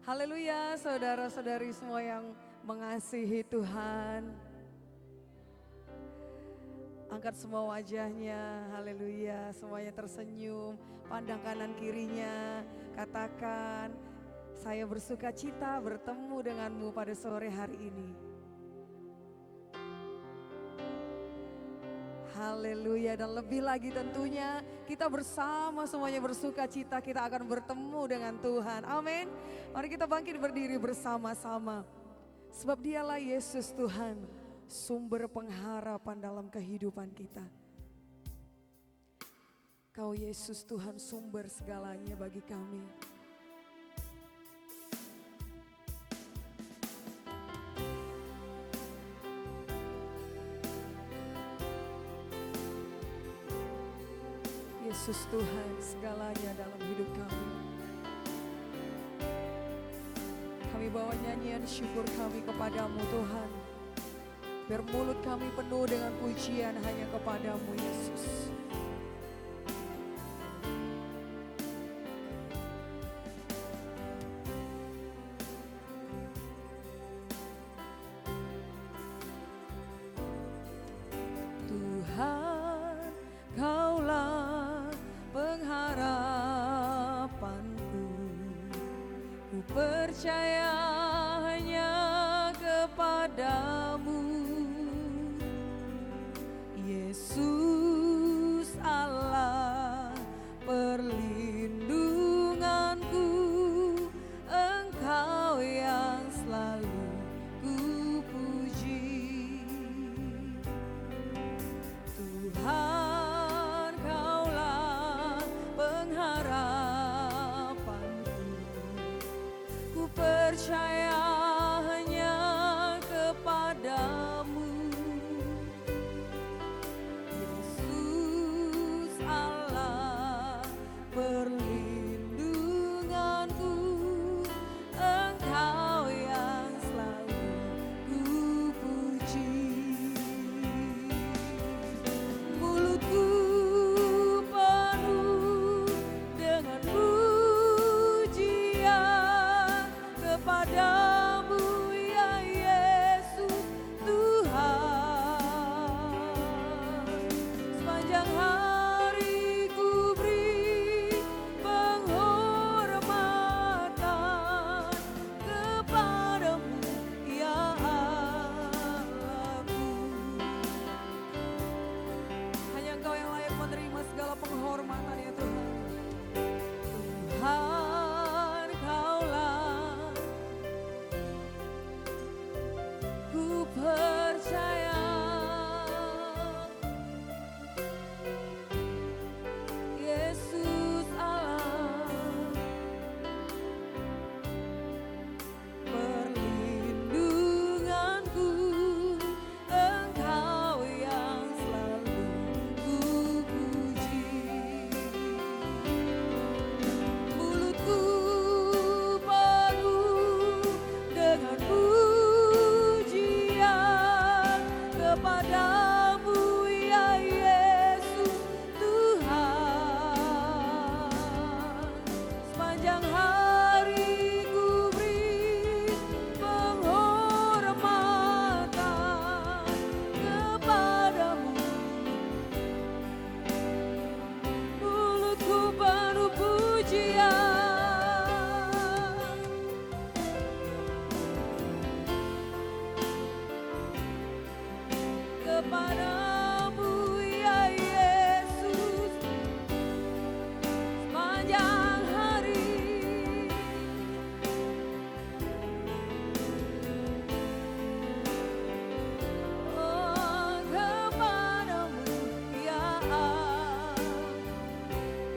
Haleluya, saudara-saudari semua yang mengasihi Tuhan. Angkat semua wajahnya, haleluya, semuanya tersenyum, pandang kanan kirinya, katakan, saya bersuka cita bertemu denganmu pada sore hari ini. Haleluya, dan lebih lagi tentunya kita bersama semuanya bersuka cita, kita akan bertemu dengan Tuhan. Amin. Mari kita bangkit berdiri bersama-sama. Sebab dialah Yesus Tuhan, sumber pengharapan dalam kehidupan kita. Kau Yesus Tuhan, sumber segalanya bagi kami. Yesus Tuhan, segalanya dalam hidup kami. Kami bawa nyanyian syukur kami kepadamu Tuhan. Biar mulut kami penuh dengan pujian hanya kepadamu Yesus. Tuhan, Kaulah pengharapanku, ku percaya hanya kepadamu, Yesus Allah perlindunganku, Engkau yang selalu ku puji. Tuhan, Kaulah pengharapanku, ku percaya hanya kepadamu, Yesus Allah perlindunganku, Engkau yang selalu ku puji. Mulutku penuh dengan pujian kepadamu ya Yesus Tuhan. Sepanjang hari ku beri penghormatan kepadamu ya Allahku. Hanya Engkau yang layak menerima segala penghormatan ya Tuhan. Tuhan, Kaulah ku percaya, Yesus Allah perlindunganku, Engkau yang selalu ku puji. Mulutku penuh dengan pujian kepadamu ya Yesus Tuhan. Sepanjang hari ku beri penghormatan kepadamu. Mulutku penuh pujian kepadamu ya Yesus. Sepanjang hari oh kepadamu ya Allah.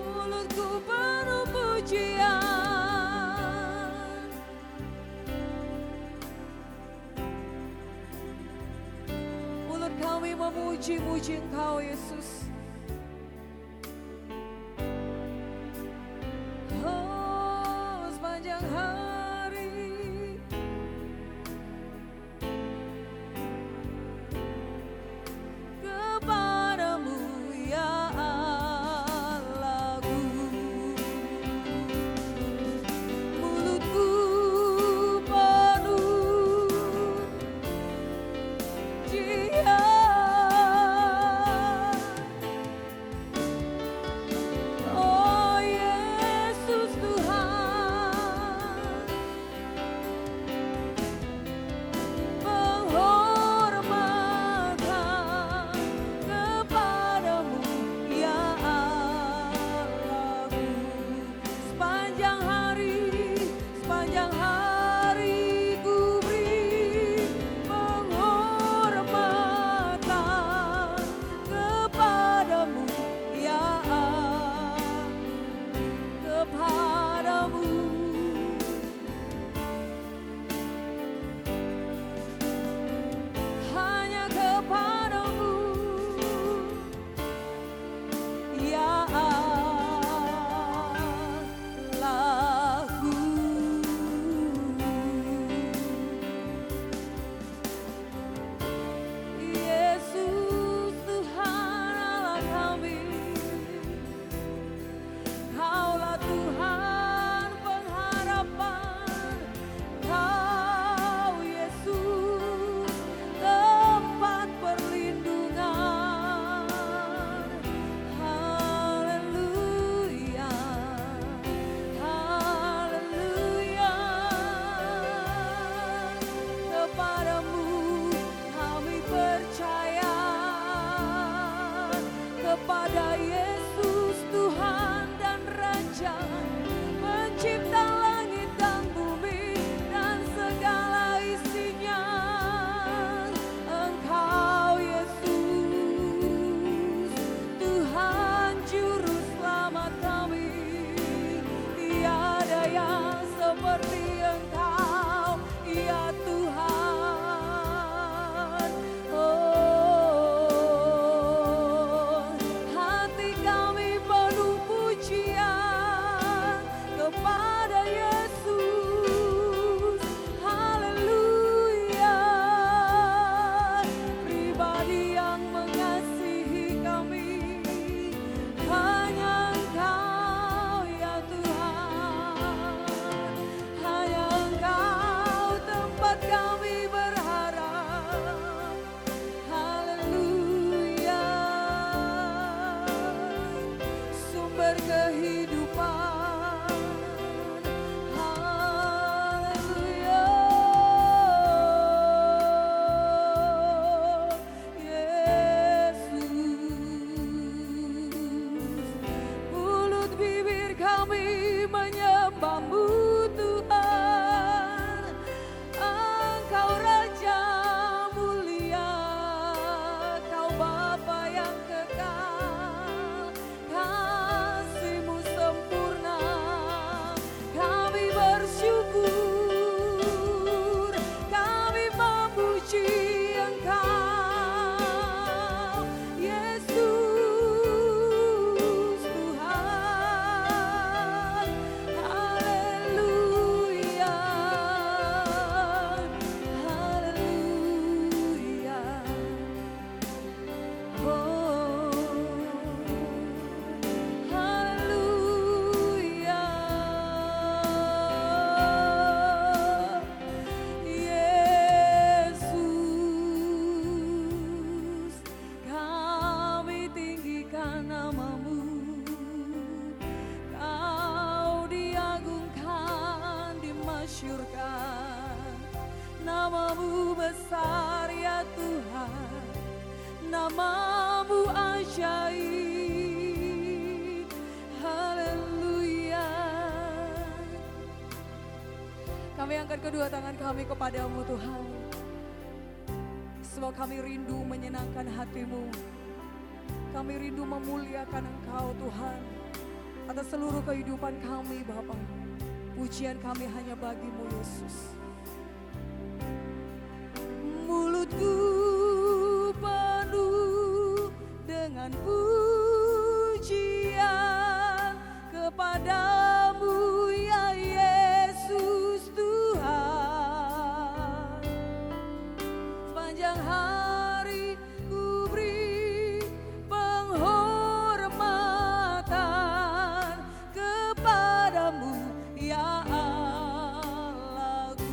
Mulutku penuh pujian, mulut kami memuji-muji Engkau Yesus. Oh sepanjang hari kepadamu ya Allahku. Mulutku dimuliakan. Namamu besar ya Tuhan, namamu ajaib. Haleluya. Kami angkat kedua tangan kami kepadamu Tuhan, sebab kami rindu menyenangkan hatimu. Kami rindu memuliakan Engkau Tuhan atas seluruh kehidupan kami Bapa. Pujian kami hanya bagimu Yesus. Mulutku penuh dengan pujian kepadamu ya Yesus Tuhan. Sepanjang hari ku beri penghormatan kepadamu ya Allahku.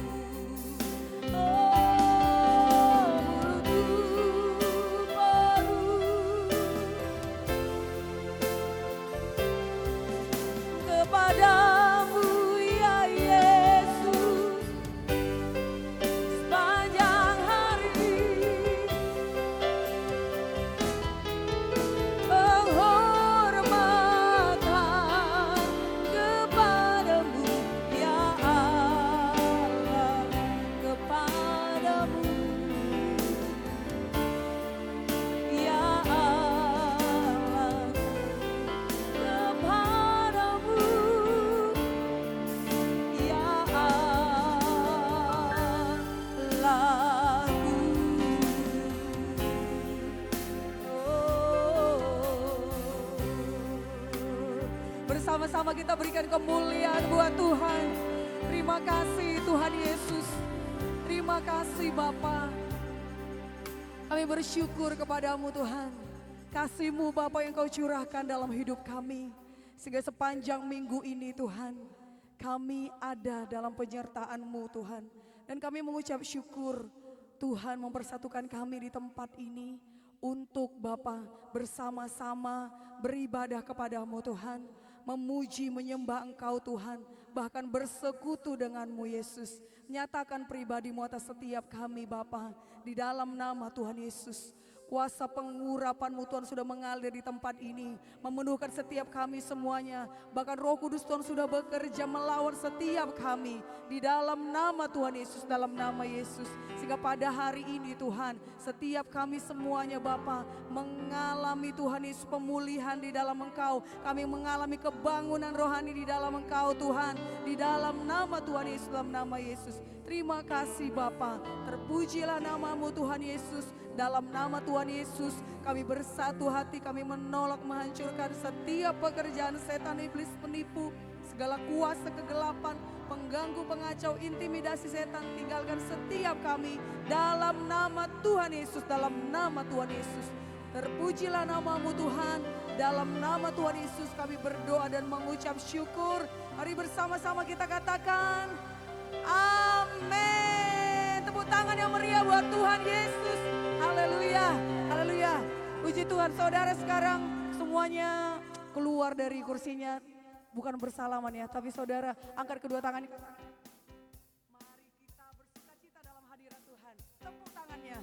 Kepadamu ya Yesus, sepanjang hari penghormatan kepadamu ya Allah, kepadamu ya Allah, kepadamu ya Allahku. Bersama-sama kita berikan kemuliaan buat Tuhan. Terima kasih Tuhan Yesus. Terima kasih Bapa. Kami bersyukur kepadamu Tuhan. Kasih-Mu Bapa yang Kau curahkan dalam hidup kami. Sehingga sepanjang minggu ini Tuhan, kami ada dalam penyertaan-Mu Tuhan. Dan kami mengucap syukur Tuhan mempersatukan kami di tempat ini untuk Bapa bersama-sama beribadah kepadamu Tuhan. Memuji, menyembah Engkau Tuhan. Bahkan bersekutu denganmu Yesus. Nyatakan pribadi-Mu atas setiap kami Bapa. Di dalam nama Tuhan Yesus. Kuasa pengurapan-Mu Tuhan sudah mengalir di tempat ini. Memenuhkan setiap kami semuanya. Bahkan Roh Kudus Tuhan sudah bekerja melawan setiap kami. Di dalam nama Tuhan Yesus, dalam nama Yesus. Sehingga pada hari ini Tuhan, setiap kami semuanya Bapa mengalami Tuhan Yesus pemulihan di dalam Engkau. Kami mengalami kebangunan rohani di dalam Engkau Tuhan. Di dalam nama Tuhan Yesus, dalam nama Yesus. Terima kasih Bapa. Terpujilah namamu Tuhan Yesus. Dalam nama Tuhan Yesus kami bersatu hati, kami menolak menghancurkan setiap pekerjaan setan, iblis, penipu, segala kuasa kegelapan, pengganggu, pengacau, intimidasi setan, tinggalkan setiap kami dalam nama Tuhan Yesus, dalam nama Tuhan Yesus. Terpujilah namamu Tuhan, dalam nama Tuhan Yesus kami berdoa dan mengucap syukur. Mari bersama-sama kita katakan amin. Tepuk tangan yang meriah buat Tuhan Yesus. Haleluya, haleluya. Puji Tuhan. Saudara sekarang semuanya keluar dari kursinya. Bukan bersalaman ya, tapi saudara angkat kedua tangan. Mari kita bersuka-cita dalam hadirat Tuhan. Tepuk tangannya.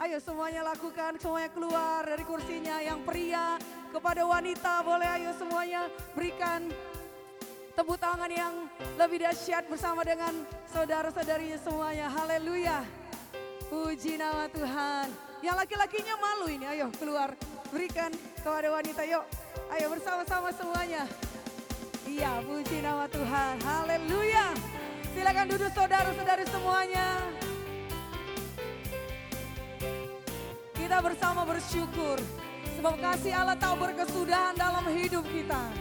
Ayo semuanya lakukan, semuanya keluar dari kursinya. Yang pria kepada wanita boleh, ayo semuanya berikan tepuk tangan yang lebih dahsyat bersama dengan saudara-saudarinya semuanya. Haleluya. Puji nama Tuhan. Yang laki-lakinya malu ini, ayo keluar. Berikan kepada wanita, yuk. Ayo bersama-sama semuanya. Iya, puji nama Tuhan. Haleluya. Silakan duduk saudara-saudari semuanya. Kita bersama bersyukur. Sebab kasih Allah tak berkesudahan dalam hidup kita.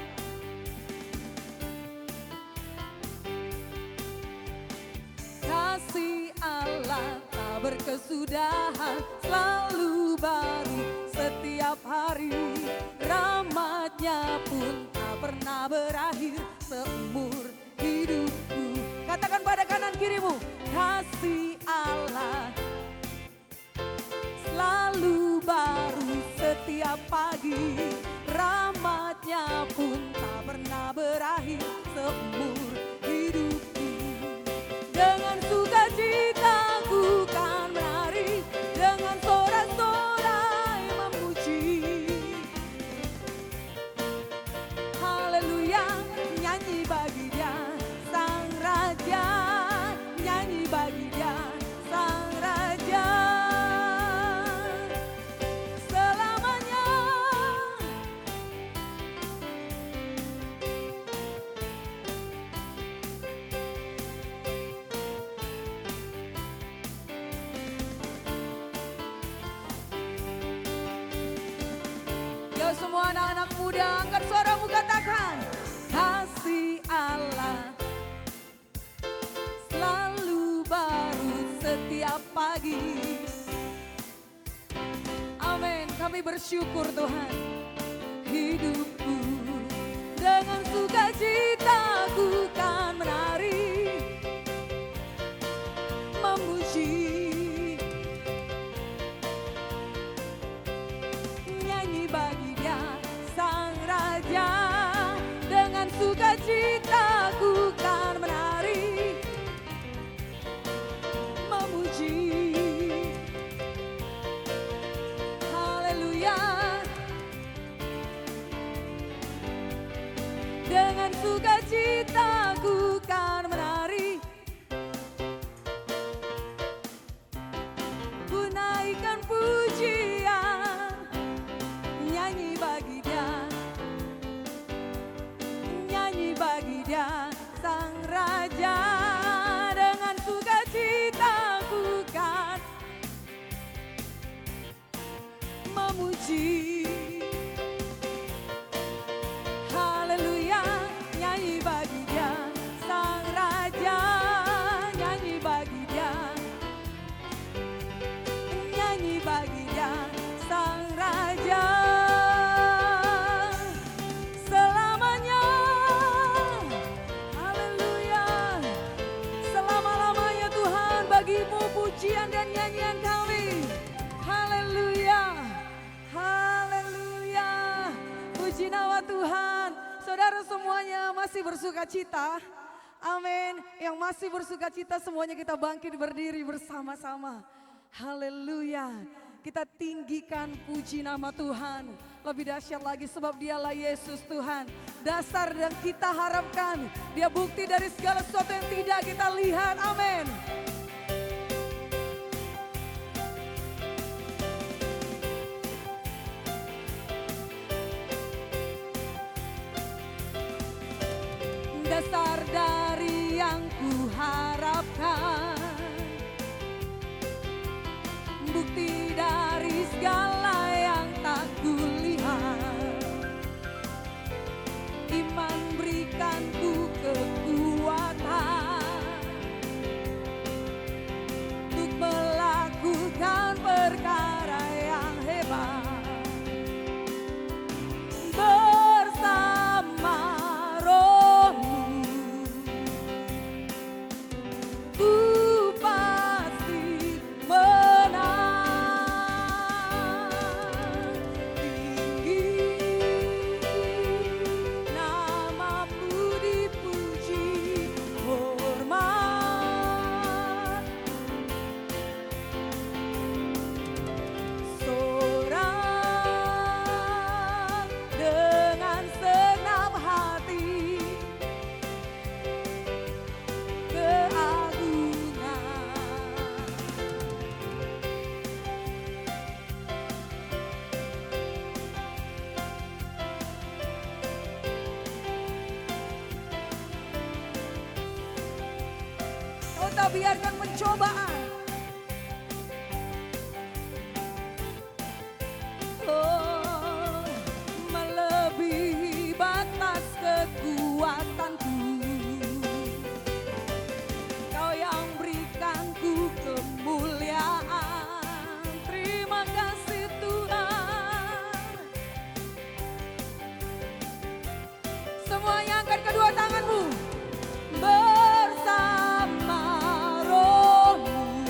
Kasih Allah tak berkesudahan, selalu baru setiap hari. Rahmat-Nya pun tak pernah berakhir seumur hidupku. Katakan pada kanan kirimu, kasih Allah selalu baru setiap pagi. Rahmat-Nya pun tak pernah berakhir seumur hidupku. semua anak-anak muda, angkat suaramu katakan, kasih Allah selalu baru setiap pagi. Amin, kami bersyukur Tuhan. Hidupku dengan sukacita ku kan menari, memuji, nyanyi bagi Dia Sang Raja. Dengan sukacita ku kan menari, memuji. Haleluya. Dengan sukacita ku kan menari, ku naikkan pujian, nyanyi bagi Dia, nyanyi bagi Dia Sang Raja. Dengan sukacita ku kan memuji. Haleluya, nyanyi bagi Dia Sang Raja, nyanyi bagi Dia, nyanyi bagi Dia Sang Raja. Selamanya, haleluya, selama-lamanya Tuhan, bagi-Mu pujian dan nyanyian kami. Haleluya, haleluya, puji nama Tuhan. Saudara semuanya masih bersuka cita? Amin. Yang masih bersuka cita semuanya kita bangkit berdiri bersama-sama. Haleluya. Kita tinggikan puji nama Tuhan. Lebih dahsyat lagi sebab Dialah Yesus Tuhan. Dasar dan kita harapkan. Dia bukti dari segala sesuatu yang tidak kita lihat. Amin. Dasar dari yang ku harapkan, bukti dari segala yang tak kulihat. Iman berikan ku kekuatan untuk melakukan perkara yang hebat. Bersama Roh-Mu ku pasti menang. Tinggi nama-Mu dipuji, hormat. Sorak dengan senap hati keagungan. Kau tak biarkan pencobaan, oh, melebihi batas kekuatanku. Kau yang berikanku kemuliaan. Terima kasih Tuhan. Semuanya angkat kedua tanganmu. Bersama Roh-Mu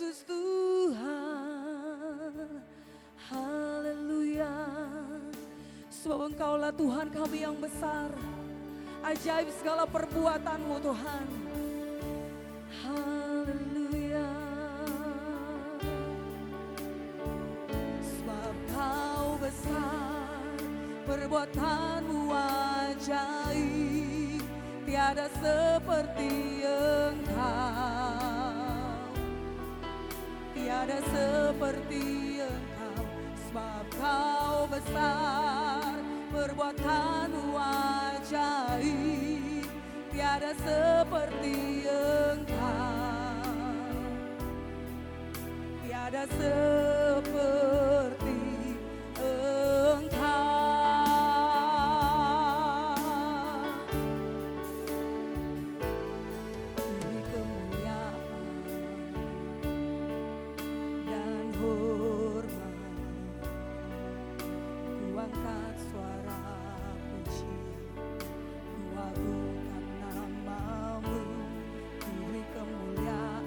Yesus Tuhan. Haleluya. Sebab Engkaulah Tuhan kami yang besar. Ajaib segala perbuatan-Mu Tuhan. Haleluya. Sebab Kau besar, perbuatan-Mu ajaib, tiada seperti Engkau, tiada seperti Engkau. Sebab Kau besar, perbuatan-Mu ajaib, tiada seperti Engkau, tiada seperti Engkau. Beri kemuliaan dan hormat, ku angkat suara puji, ku agungkan nama-Mu. Beri kemuliaan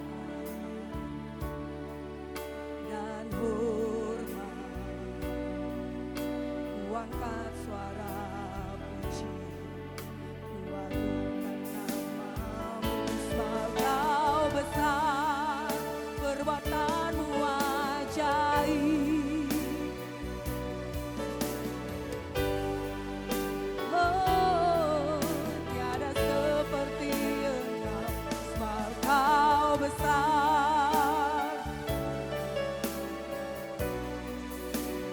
dan hormat, ku angkat suara puji, ku agungkan nama-Mu. Sebab Kau besar, perbuatan-Mu ajaib. Oh, tiada seperti Engkau. Sebab Kau besar,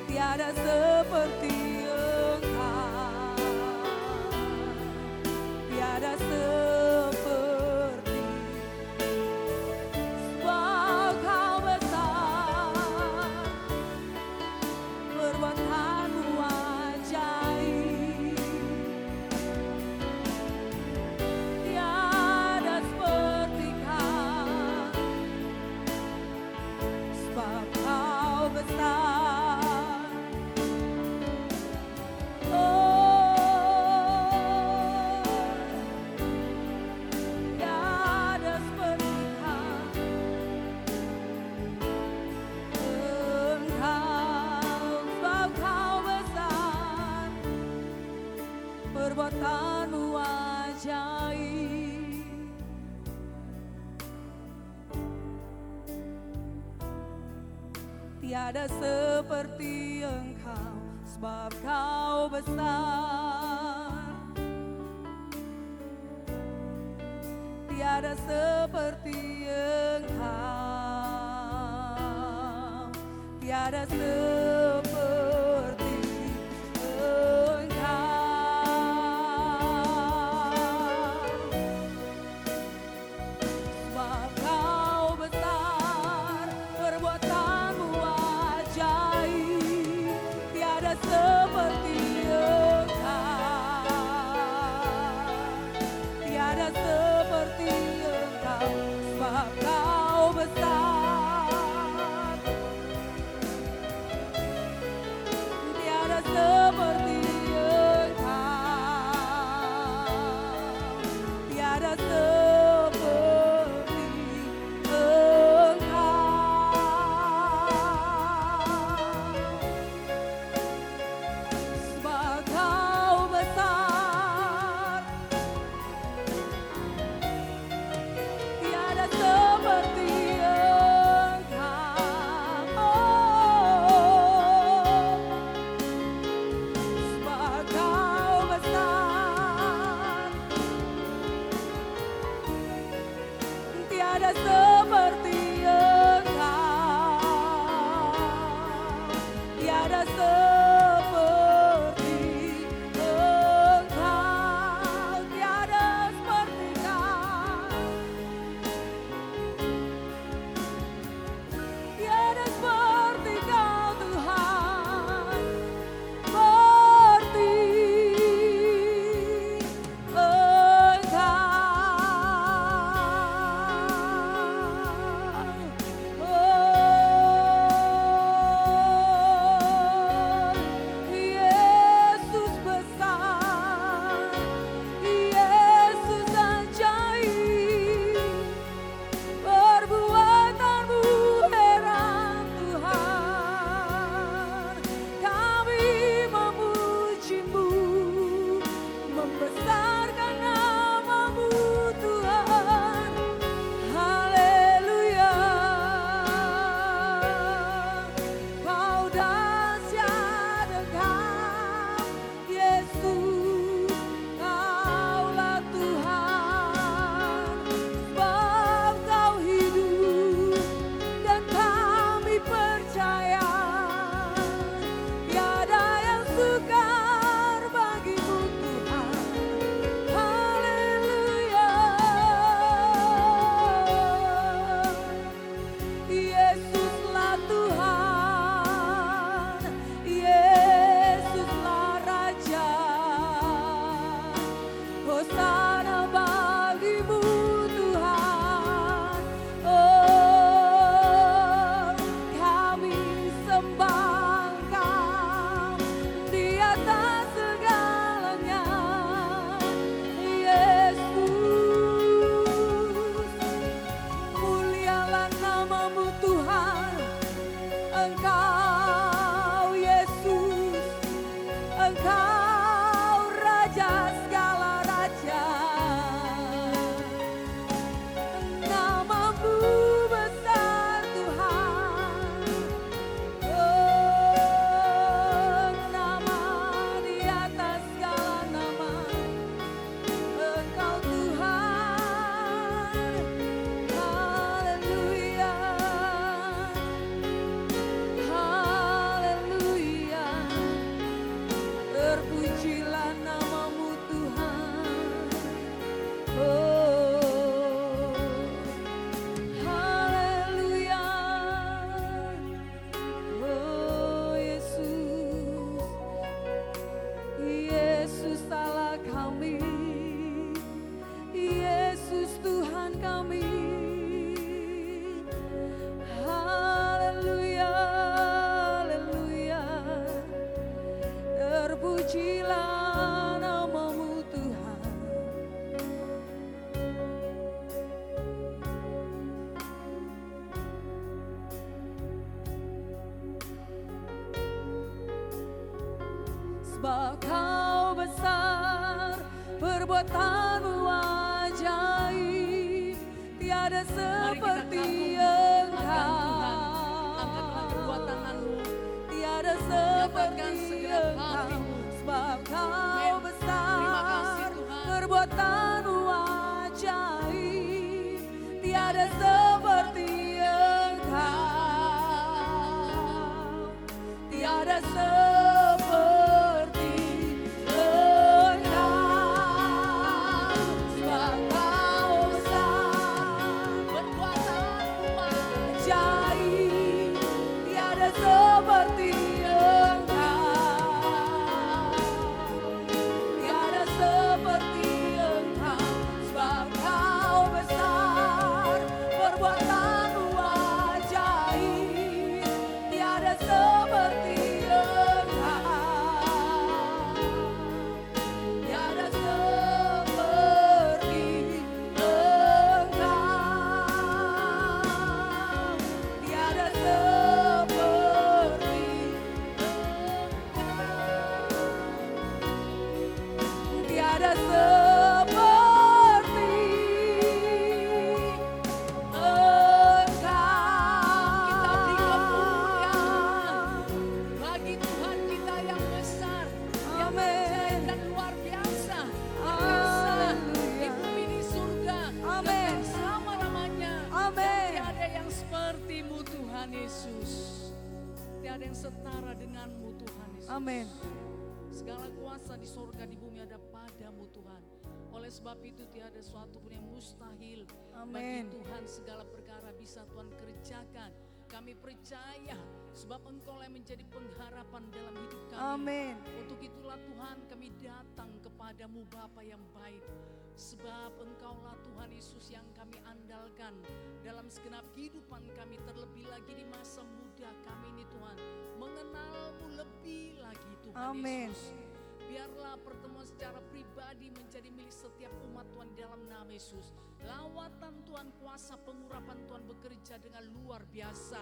tiada seperti Engkau, tiada seperti. Sebab Kau besar, perbuatan-Mu ajaib, tiada seperti Kau. Sebab Kau besar, oh, tiada seperti Engkau. Sebab Kau besar, perbuatan-Mu ajaib, tiada seperti Engkau. Sebab Kau besar, tiada seperti Engkau, tiada seperti Engkau. Sebab Kau besar, perbuatan-Mu ajaib, tiada seperti Engkau, tiada seperti Engkau. Sebab Kau besar, Tuhan, Yesuslah Raja. Hosana bagimu Tuhan, oh kami sembah Engkau di atas segalanya, Yesus. Mulialah namamu Tuhan, Engkau Yesus, Engkau Raja segala raja. Namamu besar Tuhan, oh nama di atas segala nama, Engkau Tuhan. Haleluya, haleluya, terpujilah namamu Tuhan. Oh, haleluya, oh Yesus, Yesus Allah kami, Yesus Tuhan kami. Haleluya, haleluya, terpujilah namamu Tuhan. Sebab Kau besar, perbuatanmu ajaib, tiada seperti Engkau. Angkatlah kedua tanganmu, Tiada nyatakan seperti segenap Engkau. hatimu. Sebab Kau Amin. besar, Terima kasih, Tuhan. perbuatanmu ajaib, tiada seperti Engkau. Tiada seperti Engkau. Sebab Kau besar, perbuatanmu ajaib, tiada seperti Engkau. Tiada seperti Engkau. Sebab Kau besar, perbuatanmu ajaib, tiada seperti Tuhan Yesus. Tiada yang setara denganmu Tuhan Yesus. Amin. Segala kuasa di sorga di bumi ada padamu Tuhan. Oleh sebab itu tiada suatu pun yang mustahil. Amin. Bagi Tuhan segala perkara bisa Tuhan kerjakan. Kami percaya sebab Engkau yang menjadi pengharapan dalam hidup kami. Amin. Untuk itulah Tuhan kami datang kepadamu Bapa yang baik. Sebab Engkaulah Tuhan Yesus yang kami andalkan dalam segenap kehidupan kami, terlebih lagi di masa muda kami ini Tuhan. Mengenalmu lebih lagi Tuhan Amin. Yesus. Biarlah pertemuan secara pribadi menjadi milik setiap umat Tuhan dalam nama Yesus. Lawatan Tuhan, kuasa pengurapan Tuhan bekerja dengan luar biasa.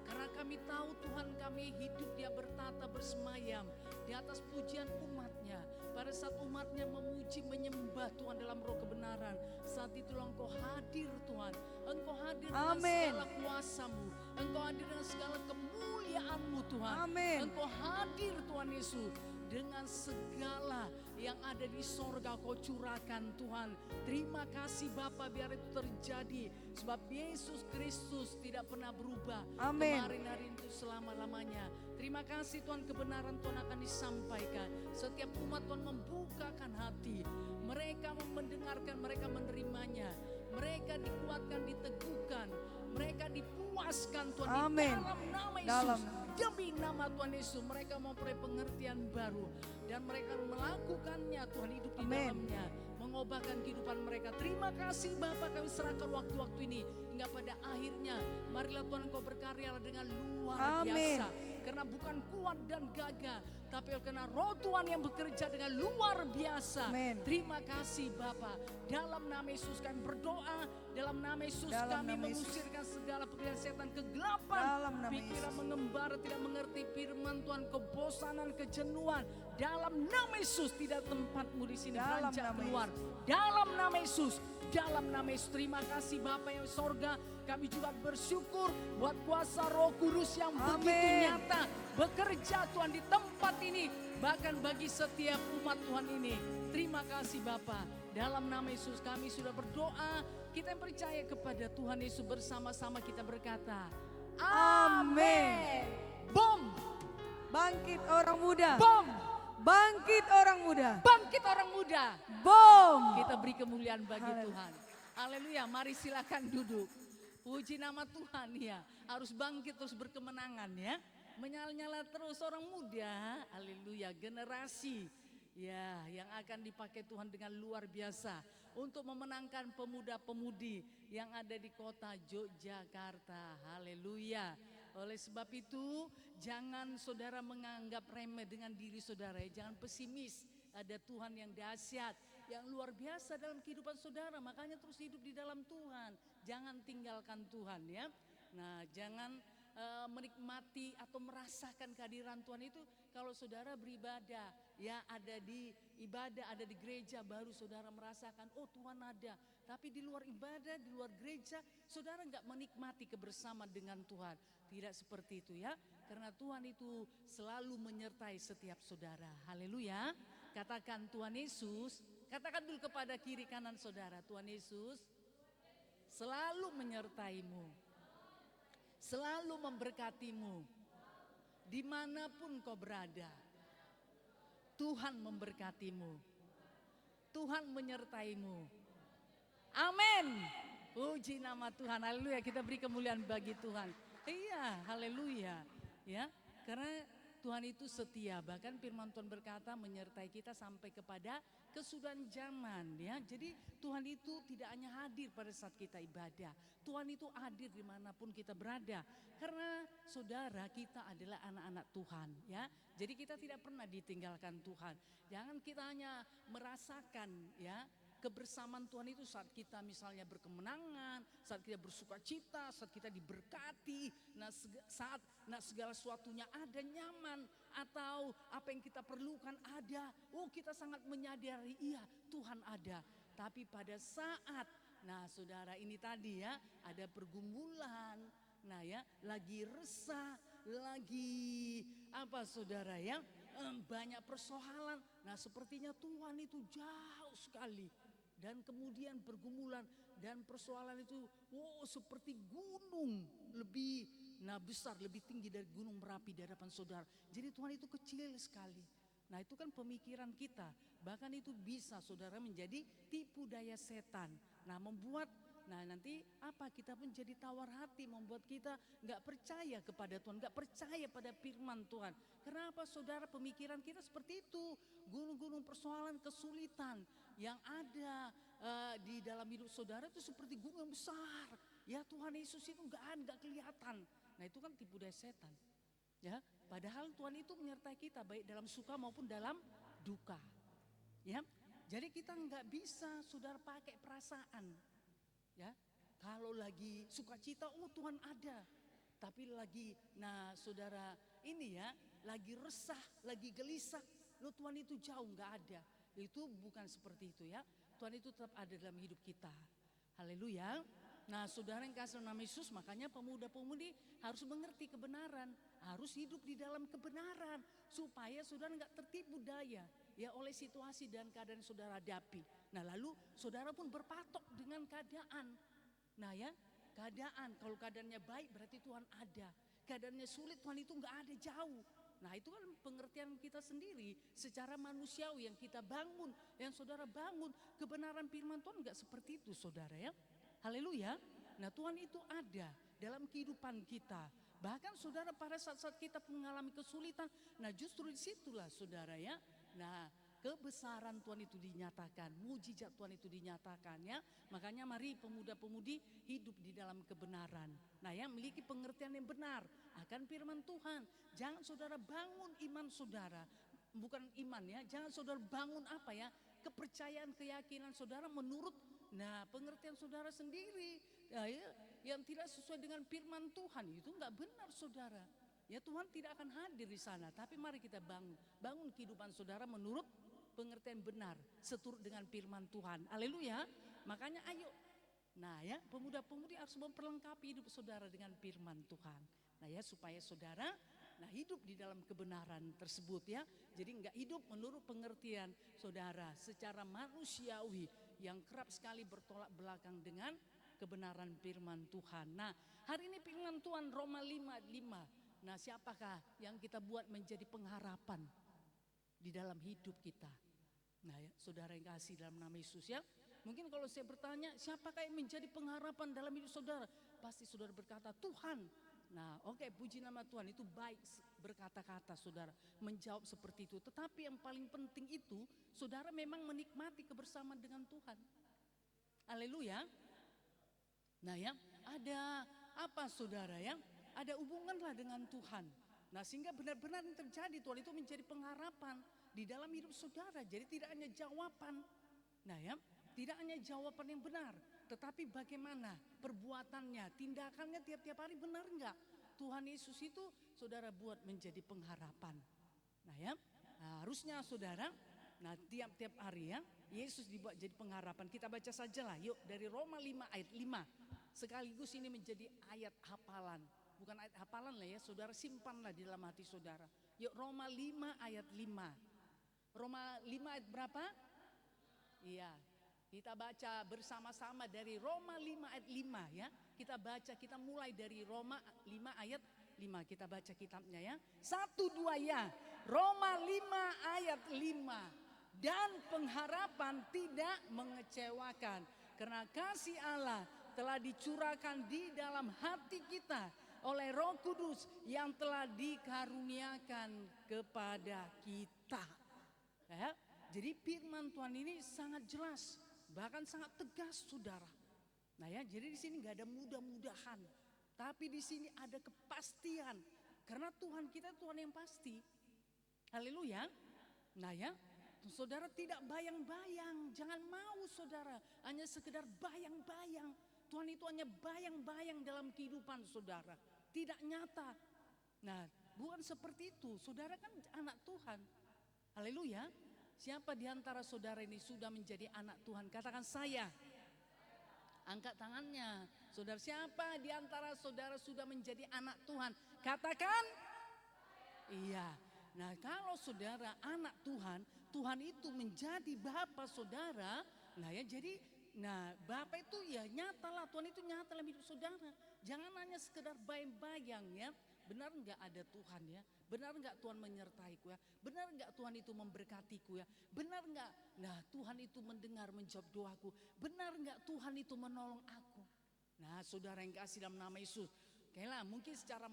Karena kami tahu Tuhan kami hidup dia bertata bersemayam di atas pujian umatnya. Pada saat umatnya memuji menyembah Tuhan dalam roh kebenaran, saat itulah Engkau hadir Tuhan. Engkau hadir dengan Amin. segala kuasamu. Engkau hadir dengan segala kemuliaanmu Tuhan. Amin. Engkau hadir Tuhan Yesus dengan segala yang ada di sorga Kau curahkan Tuhan. Terima kasih Bapa, biar itu terjadi. Sebab Yesus Kristus tidak pernah berubah. Amin. Kemarin hari itu selama-lamanya. Terima kasih Tuhan, kebenaran Tuhan akan disampaikan. Setiap umat Tuhan membukakan hati. Mereka mendengarkan, mereka menerimanya. Mereka dikuatkan, diteguhkan. mereka dipuaskan Tuhan di Amin. dalam nama Dalam Yesus. Demi nama Tuhan Yesus mereka memperoleh pengertian baru dan mereka melakukannya Tuhan, hidup di Amin. dalamnya, mengubahkan kehidupan mereka. Terima kasih Bapa, kami serahkan waktu-waktu ini hingga pada akhirnya. Marilah Tuhan Engkau berkarya dengan luar Amin. biasa, karena bukan kuat dan gagah, tapi karena Roh Tuhan yang bekerja dengan luar biasa. Amin. Terima kasih Bapa. Dalam nama Yesus kami berdoa, dalam nama Yesus Dalam kami nama Yesus. mengusirkan segala pekerjaan setan kegelapan, Dalam nama pikiran Yesus. mengembara, tidak mengerti firman Tuhan, kebosanan, kejenuhan. Dalam nama Yesus tidak tempatmu di sini, Dalam beranjak nama keluar. Dalam nama Yesus, dalam nama Yesus. Terima kasih Bapa yang sorga. Kami juga bersyukur buat kuasa Roh Kudus yang begitu Amin. nyata bekerja Tuhan di tempat ini, bahkan bagi setiap umat Tuhan ini. Terima kasih Bapa. Dalam nama Yesus kami sudah berdoa. Kita yang percaya kepada Tuhan Yesus, bersama-sama kita berkata, Amin. Bom, Bangkit orang muda. bom, Bangkit orang muda. bangkit orang muda. Bom. Kita beri kemuliaan bagi Haleluya. Tuhan. Haleluya, mari silakan duduk. Puji nama Tuhan ya. Harus bangkit terus berkemenangan ya. Menyala-nyala terus orang muda. Haleluya, generasi ya yang akan dipakai Tuhan dengan luar biasa untuk memenangkan pemuda-pemudi yang ada di kota Yogyakarta. Haleluya. Oleh sebab itu jangan saudara menganggap remeh dengan diri saudara ya. Jangan pesimis. Ada Tuhan yang dahsyat, yang luar biasa dalam kehidupan saudara. Makanya terus hidup di dalam Tuhan. Jangan tinggalkan Tuhan ya. Nah, jangan menikmati atau merasakan kehadiran Tuhan itu kalau saudara beribadah. Ya, ada di ibadah, ada di gereja, baru saudara merasakan, oh Tuhan ada. Tapi di luar ibadah, di luar gereja, saudara nggak menikmati kebersamaan dengan Tuhan. Tidak seperti itu ya. Karena Tuhan itu selalu menyertai setiap saudara. Haleluya. Katakan Tuhan Yesus, katakan dulu kepada kiri kanan saudara, Tuhan Yesus selalu menyertaimu, selalu memberkatimu, dimanapun kau berada. Tuhan memberkatimu, Tuhan menyertaimu. Amin. Puji nama Tuhan, haleluya. Kita beri kemuliaan bagi Tuhan. Iya, haleluya. Ya, karena Tuhan itu setia, bahkan firman Tuhan berkata menyertai kita sampai kepada kesudahan zaman ya. Jadi Tuhan itu tidak hanya hadir pada saat kita ibadah, Tuhan itu hadir dimanapun kita berada. Karena saudara kita adalah anak-anak Tuhan ya. Jadi kita tidak pernah ditinggalkan Tuhan. Jangan kita hanya merasakan ya kebersamaan Tuhan itu saat kita misalnya berkemenangan, saat kita bersuka cita, saat kita diberkati, saat segala sesuatunya ada nyaman, atau apa yang kita perlukan ada. Oh, kita sangat menyadari iya Tuhan ada. Tapi pada saat, saudara ini tadi ya ada pergumulan, lagi resah, lagi apa saudara ya, banyak persoalan. Sepertinya Tuhan itu jauh sekali. Dan kemudian pergumulan dan persoalan itu seperti gunung lebih besar, lebih tinggi dari gunung Merapi di hadapan saudara. Jadi Tuhan itu kecil sekali. Itu kan pemikiran kita. Bahkan itu bisa saudara menjadi tipu daya setan. Membuat nanti kita pun jadi tawar hati, membuat kita gak percaya kepada Tuhan, gak percaya pada firman Tuhan. Kenapa saudara, pemikiran kita seperti itu. Gunung-gunung persoalan, kesulitan yang ada di dalam hidup saudara itu seperti gunung yang besar. Ya, Tuhan Yesus itu gak kelihatan. Itu kan tipu daya setan. Ya, padahal Tuhan itu menyertai kita baik dalam suka maupun dalam duka. Ya, jadi kita nggak bisa saudara pakai perasaan. Ya, kalau lagi sukacita, Tuhan ada. Tapi lagi, saudara ini ya, lagi resah, lagi gelisah, Tuhan itu jauh nggak ada. Itu bukan seperti itu ya. Tuhan itu tetap ada dalam hidup kita. Haleluya. Saudara yang kasih nama Yesus, makanya pemuda-pemudi harus mengerti kebenaran, harus hidup di dalam kebenaran supaya saudara nggak tertipu daya ya oleh situasi dan keadaan saudara hadapi. Lalu saudara pun berpatok dengan keadaan. Keadaan, kalau keadaannya baik berarti Tuhan ada. Keadaannya sulit, Tuhan itu nggak ada, jauh. Itu kan pengertian kita sendiri secara manusiawi yang kita bangun, yang saudara bangun. Kebenaran firman Tuhan nggak seperti itu saudara ya. Haleluya. Nah Tuhan itu ada dalam kehidupan kita. Bahkan saudara pada saat-saat kita mengalami kesulitan, nah justru disitulah saudara ya. Nah kebesaran Tuhan itu dinyatakan, mujizat Tuhan itu dinyatakan ya. Makanya mari pemuda-pemudi hidup di dalam kebenaran. Nah ya, memiliki pengertian yang benar akan firman Tuhan. Jangan saudara bangun iman saudara, bukan iman ya, jangan saudara bangun apa ya, kepercayaan, keyakinan saudara menurut pengertian saudara sendiri ya, yang tidak sesuai dengan firman Tuhan. Itu enggak benar saudara. Ya Tuhan tidak akan hadir di sana. Tapi mari kita bangun kehidupan saudara menurut pengertian benar, seturut dengan firman Tuhan. Haleluya. Makanya ayo. Nah ya, pemuda-pemudi harus memperlengkapi hidup saudara dengan firman Tuhan. Nah ya, supaya saudara hidup di dalam kebenaran tersebut ya. Jadi enggak hidup menurut pengertian saudara secara manusiawi yang kerap sekali bertolak belakang dengan kebenaran firman Tuhan. Nah, hari ini firman Tuhan Roma 5:5. Nah, siapakah yang kita buat menjadi pengharapan di dalam hidup kita? Nah, ya, saudara yang kasih dalam nama Yesus ya. Mungkin kalau saya bertanya, siapakah yang menjadi pengharapan dalam hidup saudara? Pasti saudara berkata, Tuhan. Nah, oke, puji nama Tuhan, itu baik berkata-kata saudara, menjawab seperti itu. Tetapi yang paling penting itu, saudara memang menikmati kebersamaan dengan Tuhan. Haleluya. Nah ya, ada apa saudara ya? Ada hubunganlah dengan Tuhan. Nah sehingga benar-benar yang terjadi Tuhan itu menjadi pengharapan di dalam hidup saudara. Jadi tidak hanya jawaban. Nah ya, tidak hanya jawaban yang benar, tetapi bagaimana perbuatannya, tindakannya tiap-tiap hari benar enggak? Tuhan Yesus itu saudara buat menjadi pengharapan. Nah ya, harusnya saudara, tiap-tiap hari ya, Yesus dibuat jadi pengharapan. Kita baca sajalah yuk dari Roma 5 ayat 5. Sekaligus ini menjadi ayat hafalan. Bukan ayat hafalan lah ya, saudara simpanlah di dalam hati saudara. Yuk Roma 5 ayat 5. Roma 5 ayat berapa? Iya, kita baca bersama-sama dari Roma 5 ayat 5 ya. Kita baca, kita mulai dari Roma 5 ayat 5. Kita baca kitabnya ya. 1, 2 ya. Roma 5 ayat 5. Dan pengharapan tidak mengecewakan. Karena kasih Allah telah dicurahkan di dalam hati kita oleh Roh Kudus yang telah dikaruniakan kepada kita. Ya, jadi firman Tuhan ini sangat jelas, bahkan sangat tegas saudara. Nah ya, jadi di sini nggak ada mudah-mudahan, tapi di sini ada kepastian. Karena Tuhan kita Tuhan yang pasti. Haleluya. Nah ya, saudara tidak bayang-bayang, jangan mau saudara hanya sekedar bayang-bayang. Tuhan itu hanya bayang-bayang dalam kehidupan saudara, tidak nyata. Nah, bukan seperti itu. Saudara kan anak Tuhan. Haleluya. Siapa di antara saudara ini sudah menjadi anak Tuhan? Katakan saya. Angkat tangannya. Saudara, siapa di antara saudara sudah menjadi anak Tuhan? Katakan. Iya. Nah, kalau saudara anak Tuhan, Tuhan itu menjadi Bapa saudara. Nah ya, jadi Bapa itu ya nyatalah, Tuhan itu nyata dalam hidup saudara. Jangan hanya sekedar bayang-bayang ya. Benar enggak ada Tuhan ya? Benar enggak Tuhan menyertaiku ya? Benar enggak Tuhan itu memberkatiku ya? Benar enggak? Nah, Tuhan itu mendengar menjawab doaku. Benar enggak Tuhan itu menolong aku? Nah, saudara yang kasih dalam nama Yesus. Kayaknya mungkin secara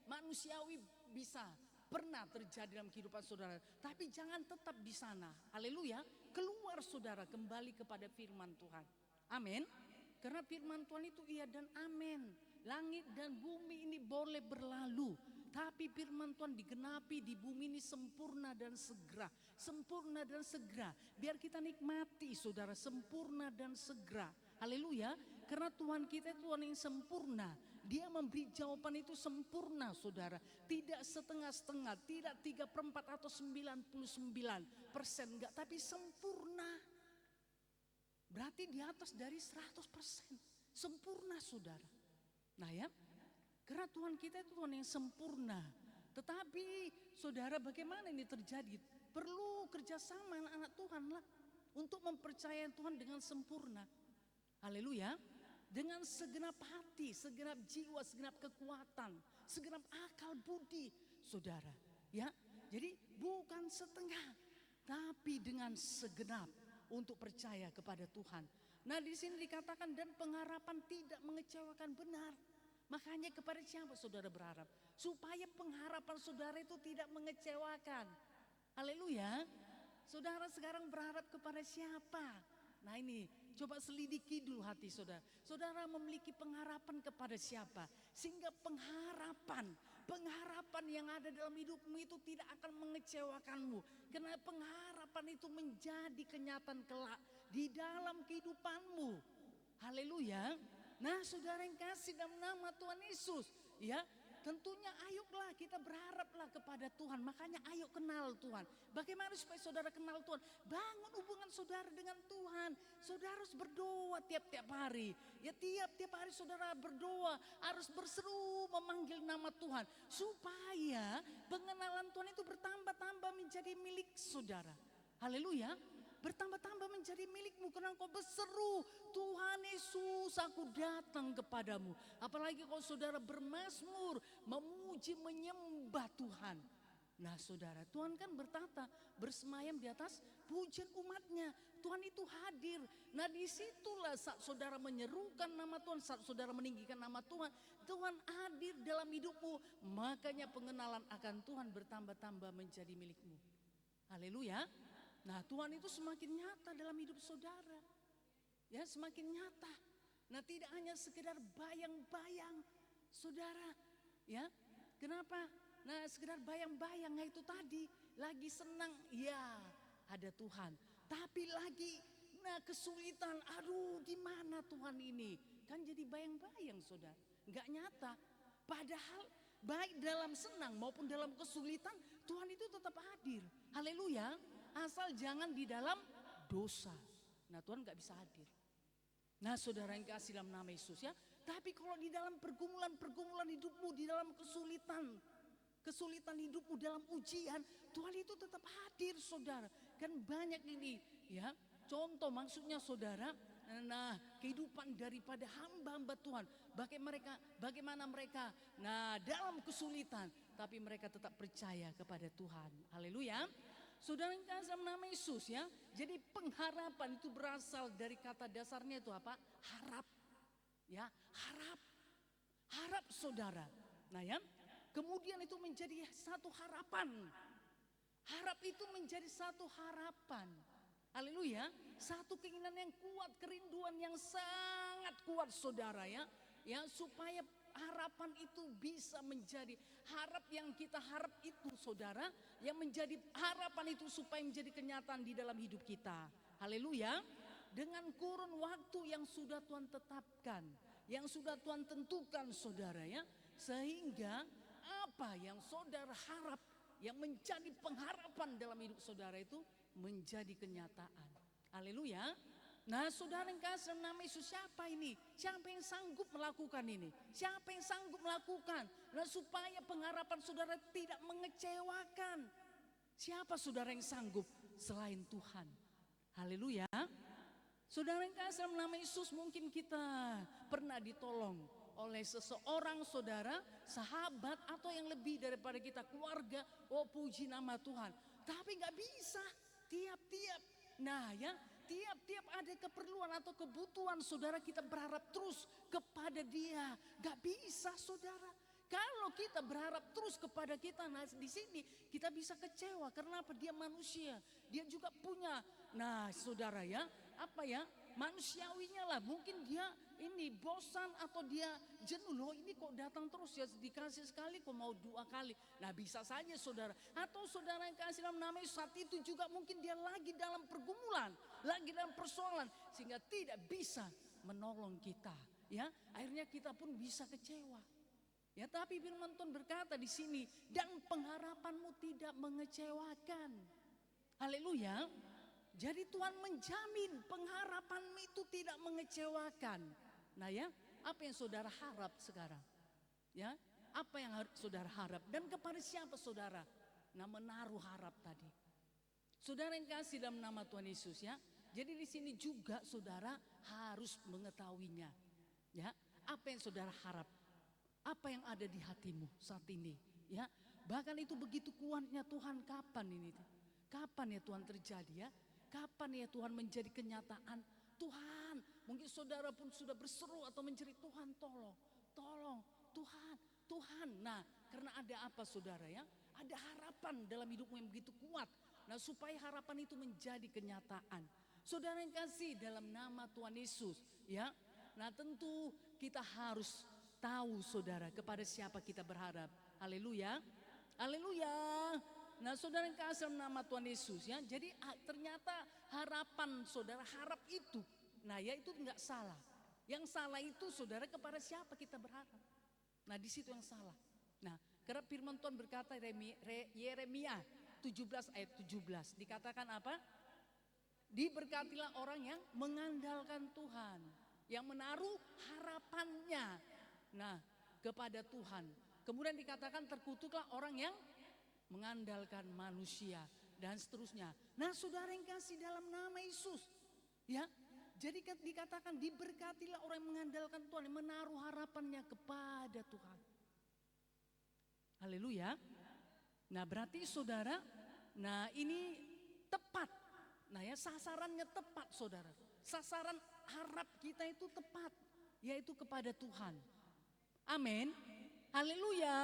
manusiawi bisa pernah terjadi dalam kehidupan saudara. Tapi jangan tetap di sana. Haleluya. Keluar saudara, kembali kepada firman Tuhan. Amin. Karena firman Tuhan itu iya dan amin. Langit dan bumi ini boleh berlalu, tapi firman Tuhan digenapi di bumi ini sempurna dan segera. Sempurna dan segera. Biar kita nikmati saudara, sempurna dan segera. Haleluya. Karena Tuhan kita Tuhan yang sempurna. Dia memberi jawaban itu sempurna saudara. Tidak setengah-setengah, tidak 3/4 atau 99%, enggak, tapi sempurna. Berarti di atas dari 100%. Sempurna saudara. Nah ya, karena Tuhan kita itu Tuhan yang sempurna. Tetapi saudara, bagaimana ini terjadi? Perlu kerjasama anak-anak Tuhan lah untuk mempercayai Tuhan dengan sempurna. Haleluya. Dengan segenap hati, segenap jiwa, segenap kekuatan, segenap akal budi, saudara. Ya, jadi bukan setengah, tapi dengan segenap untuk percaya kepada Tuhan. Nah, di sini dikatakan dan pengharapan tidak mengecewakan, benar. Makanya kepada siapa saudara berharap? Supaya pengharapan saudara itu tidak mengecewakan. Haleluya. Saudara sekarang berharap kepada siapa? Nah ini, coba selidiki dulu hati saudara. Saudara memiliki pengharapan kepada siapa? Sehingga pengharapan yang ada dalam hidupmu itu tidak akan mengecewakanmu. Karena pengharapan itu menjadi kenyataan kelak di dalam kehidupanmu. Haleluya. Nah saudara yang kasih dalam nama Tuhan Yesus, ya tentunya ayolah kita berharaplah kepada Tuhan. Makanya ayo kenal Tuhan. Bagaimana supaya saudara kenal Tuhan? Bangun hubungan saudara dengan Tuhan. Saudara harus berdoa tiap-tiap hari. Ya tiap-tiap hari saudara berdoa, harus berseru memanggil nama Tuhan. Supaya pengenalan Tuhan itu bertambah-tambah menjadi milik saudara. Haleluya. Bertambah-tambah menjadi milikmu karena engkau berseru, Tuhan Yesus aku datang kepadamu. Apalagi kalau saudara bermazmur, memuji, menyembah Tuhan. Nah saudara, Tuhan kan bertata, bersemayam di atas pujian umatnya. Tuhan itu hadir. Nah disitulah saat saudara menyerukan nama Tuhan, saat saudara meninggikan nama Tuhan, Tuhan hadir dalam hidupmu. Makanya pengenalan akan Tuhan bertambah-tambah menjadi milikmu. Haleluya. Nah Tuhan itu semakin nyata dalam hidup saudara. Ya semakin nyata. Nah tidak hanya sekedar bayang-bayang saudara. Ya kenapa? Nah sekedar bayang-bayang itu tadi. Lagi senang ya ada Tuhan. Tapi lagi kesulitan. Aduh di mana Tuhan ini? Kan jadi bayang-bayang saudara. Nggak nyata. Padahal baik dalam senang maupun dalam kesulitan Tuhan itu tetap hadir. Haleluya. Asal jangan di dalam dosa. Nah Tuhan gak bisa hadir. Nah saudara yang kasih dalam nama Yesus ya. Tapi kalau di dalam pergumulan hidupmu, di dalam kesulitan hidupmu, dalam ujian, Tuhan itu tetap hadir saudara. Kan banyak ini ya. Contoh maksudnya saudara, nah kehidupan daripada hamba-hamba Tuhan. Bagaimana mereka nah dalam kesulitan. Tapi mereka tetap percaya kepada Tuhan. Haleluya. Saudara yang kasih dalam nama Yesus ya. Jadi pengharapan itu berasal dari kata dasarnya itu apa? Harap. Ya, harap. Harap saudara. Nah ya, kemudian itu menjadi satu harapan. Harap itu menjadi satu harapan. Haleluya. Satu keinginan yang kuat, kerinduan yang sangat kuat saudara ya. Ya, supaya harapan itu bisa menjadi yang kita harap itu saudara, yang menjadi harapan itu supaya menjadi kenyataan di dalam hidup kita. Haleluya. Dengan kurun waktu yang sudah Tuhan tetapkan, yang sudah Tuhan tentukan saudara ya. Sehingga apa yang saudara harap, yang menjadi pengharapan dalam hidup saudara itu menjadi kenyataan. Haleluya. Nah saudara yang kasih dalam nama Yesus, siapa ini? Siapa yang sanggup melakukan ini? Siapa yang sanggup melakukan? Nah supaya pengharapan saudara tidak mengecewakan. Siapa saudara yang sanggup selain Tuhan? Haleluya. Saudara yang kasih dalam nama Yesus, mungkin kita pernah ditolong oleh seseorang saudara, sahabat atau yang lebih daripada kita, keluarga. Oh puji nama Tuhan. Tapi gak bisa tiap-tiap. Nah ya, tiap-tiap ada keperluan atau kebutuhan saudara kita berharap terus kepada dia. Gak bisa saudara. Kalau kita berharap terus kepada kita, nah di sini kita bisa kecewa. Karena apa? Dia manusia. Dia juga punya. Nah saudara ya, apa ya? Manusiawinya lah. Mungkin dia ini bosan atau dia jenuh. Loh ini kok datang terus ya, dikasih sekali kok mau 2 kali. Nah bisa saja saudara. Atau saudara yang kasih dalam nama Yesus, saat itu juga mungkin dia lagi dalam pergumulan, lagi dalam persoalan, sehingga tidak bisa menolong kita. Ya, akhirnya kita pun bisa kecewa. Ya, tapi firman Tuhan berkata di sini, dan pengharapanmu tidak mengecewakan. Haleluya. Jadi Tuhan menjamin pengharapanmu itu tidak mengecewakan. Nah ya, apa yang saudara harap sekarang? Ya, apa yang saudara harap? Dan kepada siapa saudara? Nah menaruh harap tadi. Saudara yang kasih dalam nama Tuhan Yesus ya. Jadi di sini juga saudara harus mengetahuinya. Ya, apa yang saudara harap? Apa yang ada di hatimu saat ini? Ya, bahkan itu begitu kuatnya Tuhan, kapan ini? Kapan ya Tuhan terjadi ya? Kapan ya Tuhan menjadi kenyataan? Tuhan Mungkin saudara pun sudah berseru atau menjerit, Tuhan tolong, tolong, Tuhan, Tuhan. Nah, karena ada apa saudara ya? Ada harapan dalam hidupmu yang begitu kuat. Nah, supaya harapan itu menjadi kenyataan. Saudara yang kasih dalam nama Tuhan Yesus ya. Nah, tentu kita harus tahu saudara kepada siapa kita berharap. Haleluya. Haleluya. Nah, saudara yang kasih dalam nama Tuhan Yesus ya. Jadi ternyata harapan saudara, harap itu. Nah, ya itu enggak salah. Yang salah itu saudara kepada siapa kita berharap. Nah, di situ yang salah. Nah, karena firman Tuhan berkata Yeremia 17 ayat 17 dikatakan apa? Diberkatilah orang yang mengandalkan Tuhan, yang menaruh harapannya nah kepada Tuhan. Kemudian dikatakan terkutuklah orang yang mengandalkan manusia dan seterusnya. Nah, saudara yang kasih dalam nama Yesus ya. Jadi dikatakan diberkatilah orang yang mengandalkan Tuhan, yang menaruh harapannya kepada Tuhan. Haleluya. Nah, berarti saudara, nah ini tepat. Nah ya, sasarannya tepat saudara. Sasaran harap kita itu tepat, yaitu kepada Tuhan. Amin. Haleluya.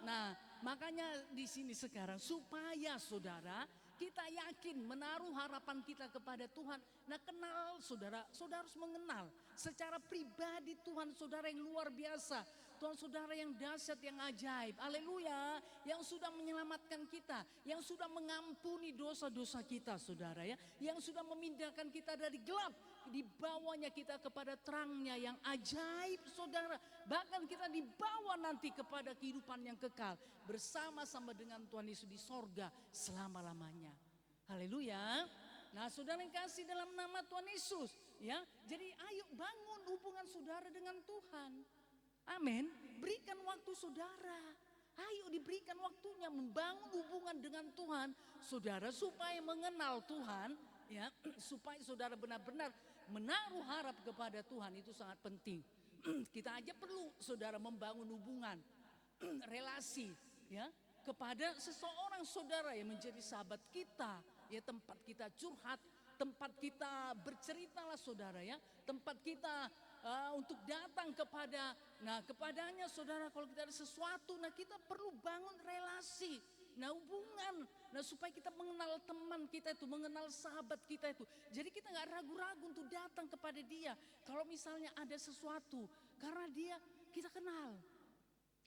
Nah, makanya di sini sekarang supaya saudara kita yakin menaruh harapan kita kepada Tuhan. Nah, kenal saudara, saudara harus mengenal secara pribadi Tuhan saudara yang luar biasa. Tuhan saudara yang dahsyat, yang ajaib. Haleluya. Yang sudah menyelamatkan kita, yang sudah mengampuni dosa-dosa kita saudara ya. Yang sudah memindahkan kita dari gelap, dibawanya kita kepada terangnya yang ajaib saudara. Bahkan kita dibawa nanti kepada kehidupan yang kekal bersama-sama dengan Tuhan Yesus di sorga selama-lamanya. Haleluya. Nah, saudara yang kasih dalam nama Tuhan Yesus ya. Jadi ayo bangun hubungan saudara dengan Tuhan. Amin. Berikan waktu saudara. Ayo diberikan waktunya membangun hubungan dengan Tuhan saudara supaya mengenal Tuhan ya, supaya saudara benar-benar menaruh harap kepada Tuhan. Itu sangat penting. Kita aja perlu saudara membangun hubungan relasi ya kepada seseorang saudara yang menjadi sahabat kita ya, tempat kita curhat, tempat kita berceritalah saudara ya, tempat kita untuk datang kepadanya saudara kalau kita ada sesuatu. Nah, kita perlu bangun relasi, nah hubungan, nah supaya kita mengenal teman kita itu, mengenal sahabat kita itu. Jadi kita nggak ragu-ragu untuk datang kepada dia kalau misalnya ada sesuatu, karena dia kita kenal.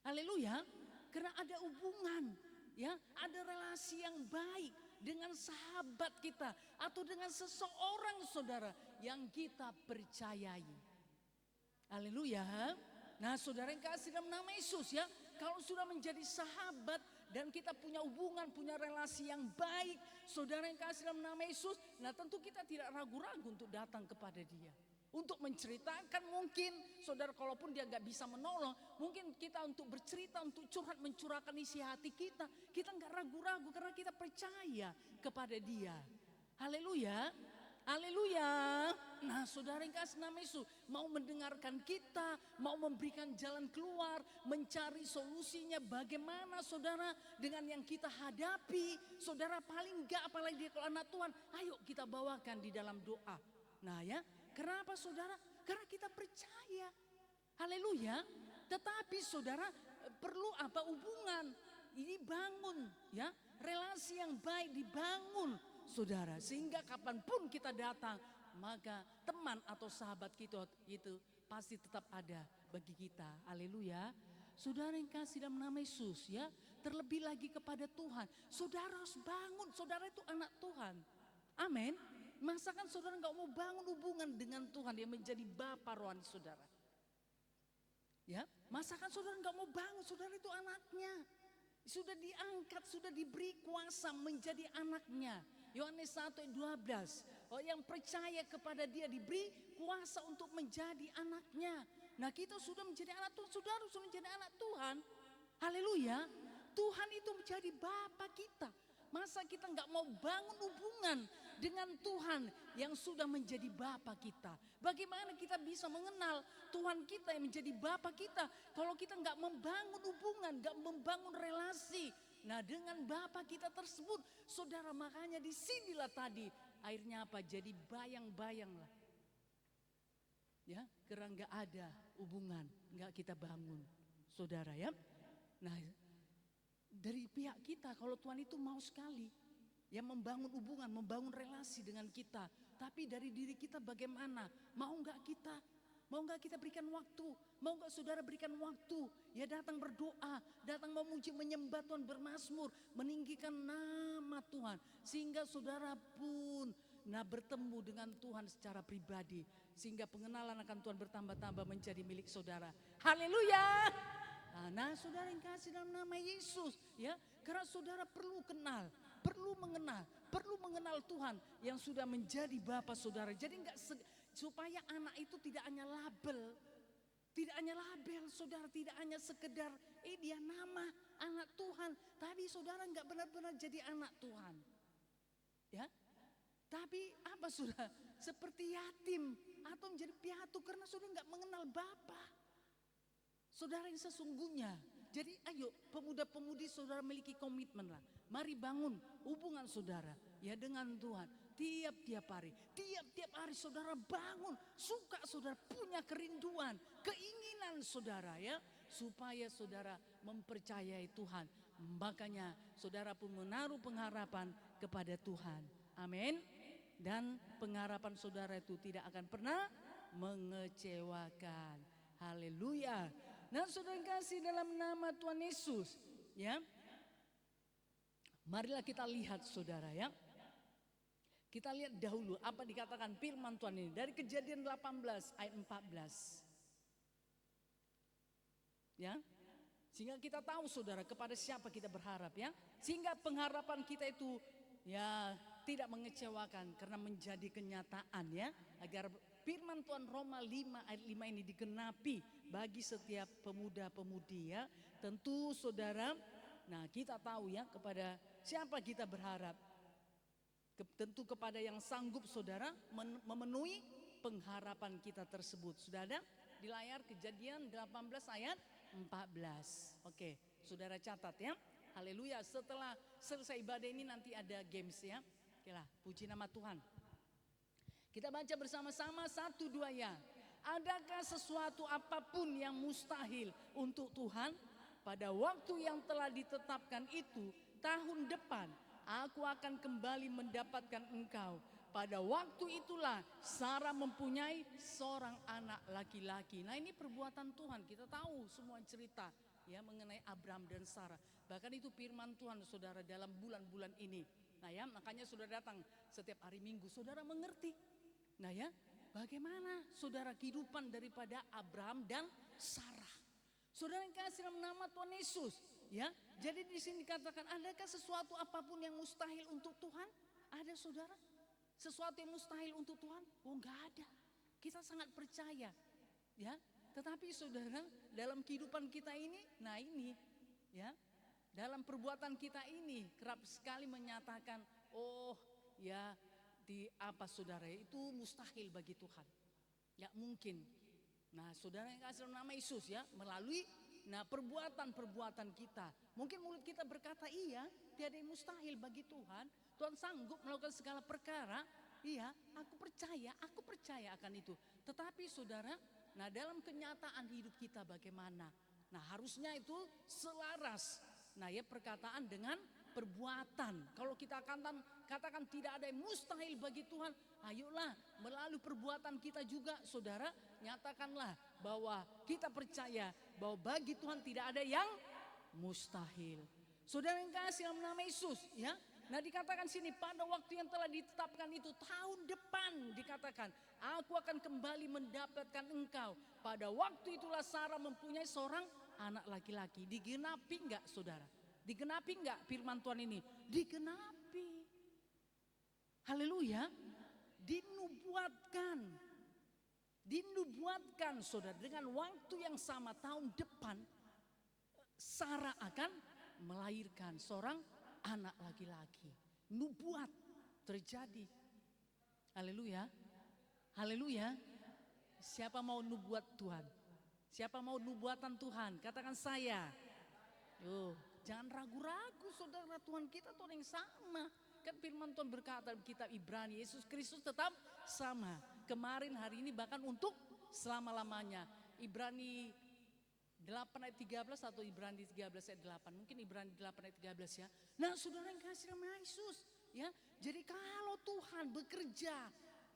Haleluya. Karena ada hubungan ya, ada relasi yang baik dengan sahabat kita atau dengan seseorang saudara yang kita percayai. Haleluya. Nah, saudara yang kasih dalam nama Yesus ya, kalau sudah menjadi sahabat dan kita punya hubungan, punya relasi yang baik, saudara yang kasih dalam nama Yesus, nah tentu kita tidak ragu-ragu untuk datang kepada dia. Untuk menceritakan mungkin, saudara kalaupun dia gak bisa menolong, mungkin kita untuk bercerita, untuk curhat, mencurahkan isi hati kita. Kita gak ragu-ragu karena kita percaya kepada dia. Haleluya. Haleluya. Nah, saudara yang kasih nama Yesus mau mendengarkan kita, mau memberikan jalan keluar, mencari solusinya bagaimana saudara dengan yang kita hadapi. Saudara paling enggak apalagi dia kalau anak Tuhan, ayo kita bawakan di dalam doa. Nah ya, kenapa saudara? Karena kita percaya. Haleluya. Tetapi saudara perlu apa? Hubungan ini bangun ya, relasi yang baik dibangun saudara, sehingga kapanpun kita datang, maka teman atau sahabat kita itu pasti tetap ada bagi kita. Haleluya. Saudara yang kasih dalam nama Yesus ya, terlebih lagi kepada Tuhan. Saudara harus bangun, saudara itu anak Tuhan. Amin. Masakan saudara nggak mau bangun hubungan dengan Tuhan yang menjadi Bapa rohani saudara? Ya, masakan saudara nggak mau bangun, saudara itu anaknya. Sudah diangkat, sudah diberi kuasa menjadi anaknya. Yohanes 1 ayat 12. Oh, yang percaya kepada dia diberi kuasa untuk menjadi anaknya. Nah, kita sudah menjadi anak Tuhan, saudara sudah menjadi anak Tuhan. Haleluya. Tuhan itu menjadi Bapa kita. Masa kita nggak mau bangun hubungan dengan Tuhan yang sudah menjadi Bapa kita? Bagaimana kita bisa mengenal Tuhan kita yang menjadi Bapa kita kalau kita nggak membangun hubungan, nggak membangun relasi? Nah, dengan Bapa kita tersebut, saudara, makanya disinilah tadi akhirnya apa? Jadi bayang-bayang lah. Ya, karena nggak ada hubungan, nggak kita bangun, saudara ya. Nah, dari pihak kita kalau Tuhan itu mau sekali ya membangun hubungan, membangun relasi dengan kita. Tapi dari diri kita bagaimana? Mau nggak kita? Mau nggak kita berikan waktu? Mau nggak saudara berikan waktu? Ya datang berdoa, datang memuji, menyembah Tuhan, bermazmur, meninggikan nama Tuhan. Sehingga saudara pun bertemu dengan Tuhan secara pribadi. Sehingga pengenalan akan Tuhan bertambah-tambah menjadi milik saudara. Haleluya! Nah, saudara yang kasih dalam nama Yesus, ya, karena saudara perlu kenal, perlu mengenal Tuhan yang sudah menjadi Bapa saudara. Jadi supaya anak itu tidak hanya label, saudara, tidak hanya sekedar dia nama anak Tuhan, tapi saudara nggak benar-benar jadi anak Tuhan, ya. Tapi apa saudara? Seperti yatim atau menjadi piatu karena saudara nggak mengenal Bapa. Saudara yang sesungguhnya. Jadi ayo pemuda-pemudi saudara miliki komitmen lah. Mari bangun hubungan saudara ya dengan Tuhan. Tiap-tiap hari saudara bangun. Suka saudara punya kerinduan, keinginan saudara ya. Supaya saudara mempercayai Tuhan. Makanya saudara pun menaruh pengharapan kepada Tuhan. Amin. Dan pengharapan saudara itu tidak akan pernah mengecewakan. Haleluya. Nah, saudara kasih dalam nama Tuhan Yesus, ya. Marilah kita lihat saudara ya. Kita lihat dahulu apa dikatakan firman Tuhan ini dari Kejadian 18 ayat 14. Ya. Sehingga kita tahu saudara kepada siapa kita berharap ya. Sehingga pengharapan kita itu ya tidak mengecewakan karena menjadi kenyataan ya. Agar firman Tuhan Roma 5 ayat 5 ini digenapi bagi setiap pemuda-pemudi ya. Tentu saudara, nah kita tahu ya kepada siapa kita berharap. Tentu kepada yang sanggup saudara memenuhi pengharapan kita tersebut. Sudah ada di layar Kejadian 18 ayat 14. Oke, saudara catat ya. Haleluya, setelah selesai ibadah ini nanti ada games ya. Oke lah, puji nama Tuhan. Kita baca bersama-sama 1, 2 ya. Adakah sesuatu apapun yang mustahil untuk Tuhan? Pada waktu yang telah ditetapkan itu, tahun depan aku akan kembali mendapatkan engkau. Pada waktu itulah Sarah mempunyai seorang anak laki-laki. Nah, ini perbuatan Tuhan. Kita tahu semua cerita ya mengenai Abraham dan Sarah. Bahkan itu firman Tuhan saudara dalam bulan-bulan ini. Nah ya, makanya saudara datang setiap hari Minggu, saudara mengerti. Nah ya, bagaimana saudara kehidupan daripada Abraham dan Sarah. Saudara yang kasih dalam nama Tuhan Yesus, ya. Jadi di sini dikatakan, adakah sesuatu apapun yang mustahil untuk Tuhan? Ada saudara? Sesuatu yang mustahil untuk Tuhan? Oh, enggak ada. Kita sangat percaya, ya. Tetapi saudara, dalam kehidupan kita ini, nah ini, ya. Dalam perbuatan kita ini kerap sekali menyatakan, oh, ya, di apa saudara, itu mustahil bagi Tuhan. Ya mungkin. Nah, saudara yang kasih nama Yesus ya, melalui perbuatan-perbuatan kita. Mungkin mulut kita berkata iya, tiada yang mustahil bagi Tuhan. Tuhan sanggup melakukan segala perkara. Iya, aku percaya akan itu. Tetapi saudara, nah dalam kenyataan hidup kita bagaimana? Nah, harusnya itu selaras. Nah, ya perkataan dengan perbuatan. Kalau kita katakan tidak ada yang mustahil bagi Tuhan, ayolah melalui perbuatan kita juga saudara, nyatakanlah bahwa kita percaya bahwa bagi Tuhan tidak ada yang mustahil. Saudara yang kasih dalam nama Yesus ya. Nah, dikatakan sini pada waktu yang telah ditetapkan itu tahun depan dikatakan, aku akan kembali mendapatkan engkau. Pada waktu itulah Sarah mempunyai seorang anak laki-laki. Digenapi enggak saudara? Digenapi enggak firman Tuhan ini? Digenapi. Haleluya. Dinubuatkan saudara, dengan waktu yang sama tahun depan Sarah akan melahirkan seorang anak laki-laki. Nubuat terjadi. Haleluya. Haleluya. Siapa mau nubuat Tuhan? Siapa mau nubuatan Tuhan? Katakan saya. Jangan ragu-ragu saudara, Tuhan kita Tuhan yang sama. Kan firman Tuhan berkata dalam kitab Ibrani, Yesus Kristus tetap sama. Kemarin, hari ini, bahkan untuk selama-lamanya. Ibrani 8 ayat 13 atau Ibrani 13 ayat 8. Mungkin Ibrani 8 ayat 13 ya. Nah saudara yang kasih nama Yesus ya. Jadi kalau Tuhan bekerja,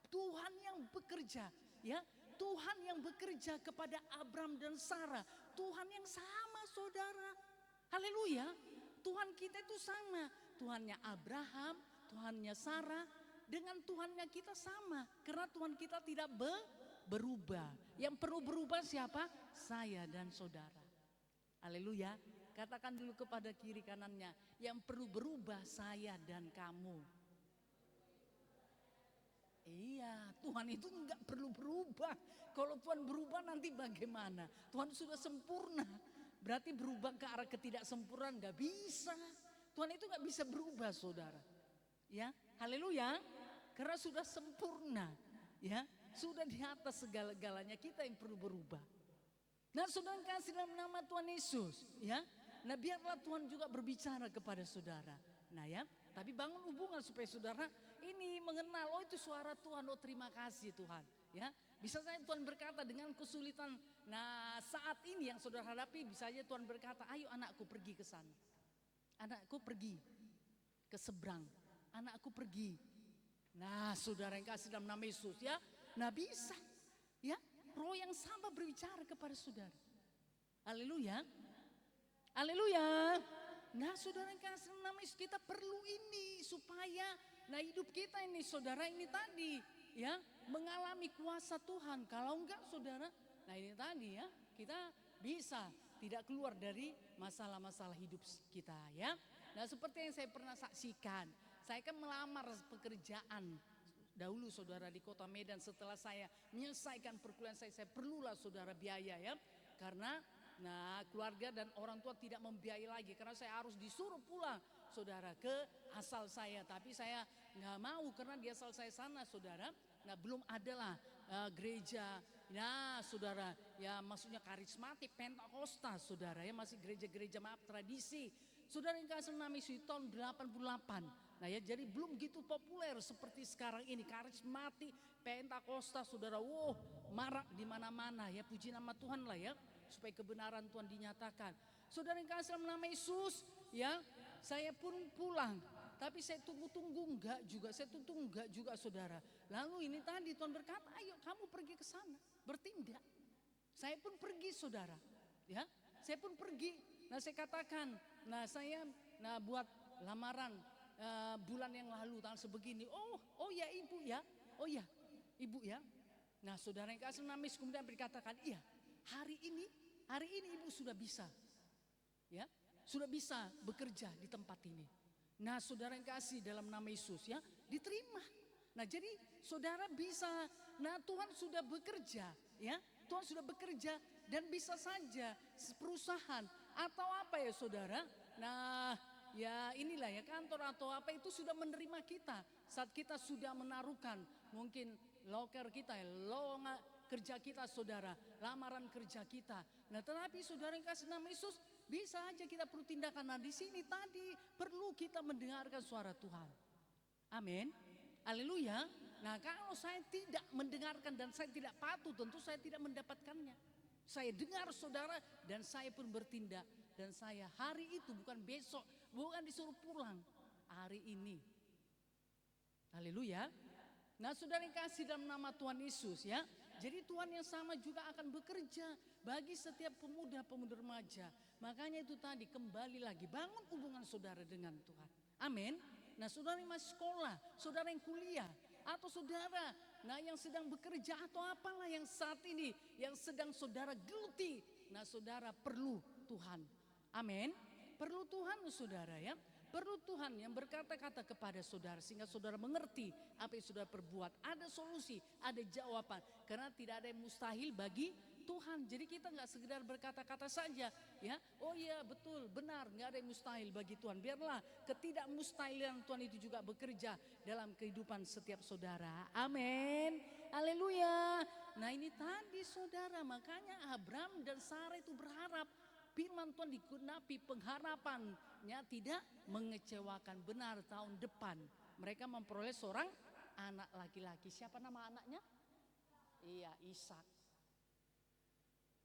Tuhan yang bekerja ya. Tuhan yang bekerja kepada Abram dan Sarah. Tuhan yang sama saudara. Haleluya. Tuhan kita itu sama. Tuhannya Abraham, Tuhannya Sarah, dengan Tuhannya kita sama. Karena Tuhan kita tidak berubah. Yang perlu berubah siapa? Saya dan saudara. Haleluya. Katakan dulu kepada kiri kanannya, yang perlu berubah saya dan kamu. Iya, Tuhan itu enggak perlu berubah. Kalau Tuhan berubah nanti bagaimana? Tuhan sudah sempurna. Berarti berubah ke arah ketidaksempurnaan enggak bisa. Tuhan itu enggak bisa berubah saudara. Ya, haleluya. Karena sudah sempurna. Ya, sudah di atas segala-galanya, kita yang perlu berubah. Nah saudara kasih dalam nama Tuhan Yesus ya. Nah biarlah Tuhan juga berbicara kepada saudara. Nah ya, tapi bangun hubungan supaya saudara ini mengenal, oh itu suara Tuhan, oh terima kasih Tuhan. Ya, bisa saja Tuhan berkata dengan kesulitan. Nah saat ini yang saudara hadapi, bisa saja Tuhan berkata, ayo anakku pergi ke sana. Anakku pergi ke seberang. Anakku pergi. Nah saudara yang kasih dalam nama Yesus ya. Nah bisa ya. Roh yang sama berbicara kepada saudara. Haleluya. Haleluya. Nah saudara yang kasih nama Yesus, kita perlu ini supaya nah hidup kita ini saudara ini tadi ya mengalami kuasa Tuhan. Kalau enggak saudara, nah ini tadi ya kita bisa tidak keluar dari masalah-masalah hidup kita ya. Nah seperti yang saya pernah saksikan, saya kan melamar pekerjaan dahulu saudara di kota Medan. Setelah saya menyelesaikan perkuliahan saya perlulah saudara biaya ya. Karena nah keluarga dan orang tua tidak membiayai lagi. Karena saya harus disuruh pulang saudara ke asal saya. Tapi saya nggak mau karena di asal saya sana saudara. Nah belum adalah gereja. Nah saudara ya maksudnya karismatik Pentakosta saudara ya. Masih gereja-gereja maaf tradisi. Saudara yang kasih nama Yesus tahun 88. Nah ya jadi belum gitu populer seperti sekarang ini. Karismatik, Pentakosta saudara. Wow marak di mana-mana ya. Puji nama Tuhan lah ya. Supaya kebenaran Tuhan dinyatakan. Saudara yang kasih dalam nama Yesus ya. Saya pun pulang. Tapi saya tunggu-tunggu enggak juga. Saya tunggu enggak juga saudara. Lalu ini tadi Tuhan berkata ayo kamu pergi ke sana. Bertindak. Saya pun pergi saudara. Ya, saya pun pergi. Nah saya katakan. Nah saya buat lamaran. Bulan yang lalu tanggal sebegini. Oh ya ibu ya. Oh ya ibu ya. Nah saudara yang kasih nama Yesus kemudian berkatakan iya hari ini ibu sudah bisa. Ya sudah bisa bekerja di tempat ini. Nah saudara yang kasih dalam nama Yesus ya diterima. Nah jadi saudara bisa. Nah Tuhan sudah bekerja ya. Tuhan sudah bekerja dan bisa saja perusahaan atau apa ya saudara. Nah ya inilah ya kantor atau apa itu sudah menerima kita saat kita sudah menaruhkan mungkin loker kita ya, lowongan kerja kita saudara, lamaran kerja kita. Nah tetapi saudara yang kasih nama Yesus bisa aja kita perlu tindakan. Nah di sini tadi perlu kita mendengarkan suara Tuhan. Amin. Haleluya. Nah kalau saya tidak mendengarkan dan saya tidak patuh tentu saya tidak mendapatkannya. Saya dengar saudara dan saya pun bertindak. Dan saya hari itu bukan besok, bukan disuruh pulang, hari ini. Haleluya. Nah saudara yang kasih dalam nama Tuhan Yesus ya. Jadi Tuhan yang sama juga akan bekerja bagi setiap pemuda-pemuda remaja. Makanya itu tadi kembali lagi bangun hubungan saudara dengan Tuhan. Amin. Nah saudara yang masih sekolah, saudara yang kuliah, atau saudara yang sedang bekerja atau apalah yang saat ini yang sedang saudara geluti. Nah saudara perlu Tuhan. Amin. Perlu Tuhan saudara ya. Perlu Tuhan yang berkata-kata kepada saudara sehingga saudara mengerti apa yang saudara perbuat. Ada solusi, ada jawaban. Karena tidak ada yang mustahil bagi Tuhan. Jadi kita nggak sekedar berkata-kata saja ya. Oh iya betul, benar, nggak ada yang mustahil bagi Tuhan. Biarlah ketidakmustahilan Tuhan itu juga bekerja dalam kehidupan setiap saudara. Amin. Haleluya. Nah ini tadi saudara, makanya Abraham dan Sarah itu berharap firman Tuhan digunakan pengharapannya tidak mengecewakan. Benar tahun depan mereka memperoleh seorang anak laki-laki. Siapa nama anaknya? Iya Ishak.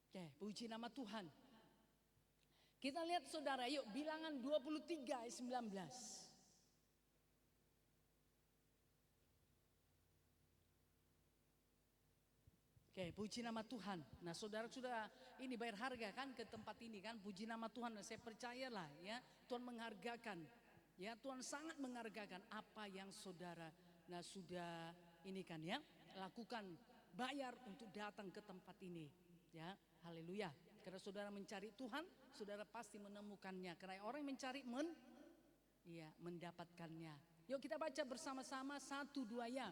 Oke, puji nama Tuhan. Kita lihat saudara, yuk bilangan 23 ayat 19. Oke, puji nama Tuhan. Nah, saudara sudah ini bayar harga kan ke tempat ini kan. Puji nama Tuhan. Nah, saya percayalah ya, Tuhan menghargakan. Ya, Tuhan sangat menghargakan apa yang saudara sudah ini kan ya, lakukan, bayar untuk datang ke tempat ini. Ya, haleluya. Karena saudara mencari Tuhan, saudara pasti menemukannya. Karena orang yang mencari mendapatkannya. Yuk kita baca bersama-sama 1-2 ya.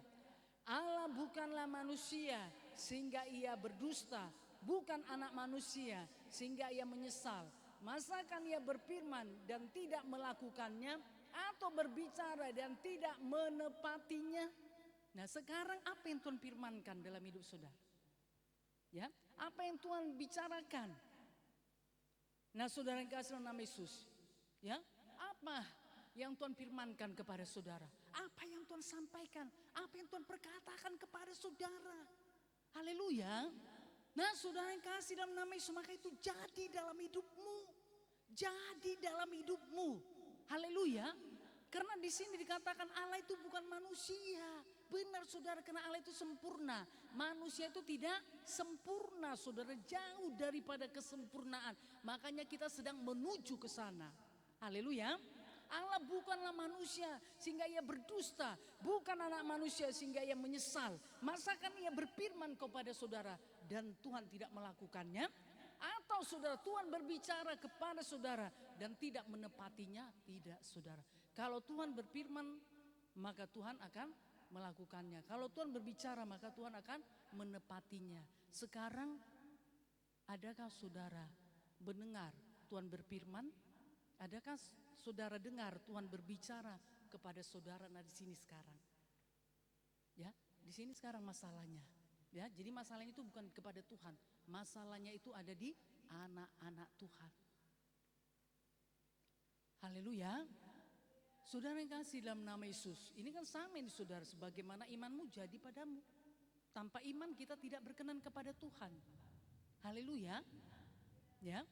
Allah bukanlah manusia sehingga ia berdusta, bukan anak manusia sehingga ia menyesal. Masakan ia berfirman dan tidak melakukannya, atau berbicara dan tidak menepatinya? Nah, sekarang apa yang Tuhan firmankan dalam hidup saudara? Ya, apa yang Tuhan bicarakan? Nah, saudara yang kasih dalam nama Yesus, ya, apa yang Tuhan firmankan kepada saudara? Apa yang Tuhan sampaikan? Apa yang Tuhan perkatakan kepada saudara? Haleluya. Nah, saudara yang kasih dalam nama Yesus, maka itu jadi dalam hidupmu. Jadi dalam hidupmu. Haleluya. Karena di sini dikatakan Allah itu bukan manusia. Benar saudara, karena Allah itu sempurna. Manusia itu tidak sempurna saudara, jauh daripada kesempurnaan. Makanya kita sedang menuju ke sana. Haleluya. Allah bukanlah manusia sehingga ia berdusta, bukan anak manusia sehingga ia menyesal. Masakan ia berfirman kepada saudara dan Tuhan tidak melakukannya? Atau saudara, Tuhan berbicara kepada saudara dan tidak menepatinya? Tidak saudara. Kalau Tuhan berfirman, maka Tuhan akan melakukannya. Kalau Tuhan berbicara, maka Tuhan akan menepatinya. Sekarang adakah saudara mendengar Tuhan berfirman? Adakah saudara dengar Tuhan berbicara kepada saudara? Nah, di sini sekarang, ya, di sini sekarang masalahnya, ya. Jadi masalahnya itu bukan kepada Tuhan, masalahnya itu ada di anak-anak Tuhan. Haleluya. Saudara yang kasih dalam nama Yesus, ini kan sama ini saudara, sebagaimana imanmu jadi padamu. Tanpa iman kita tidak berkenan kepada Tuhan. Haleluya. Ya.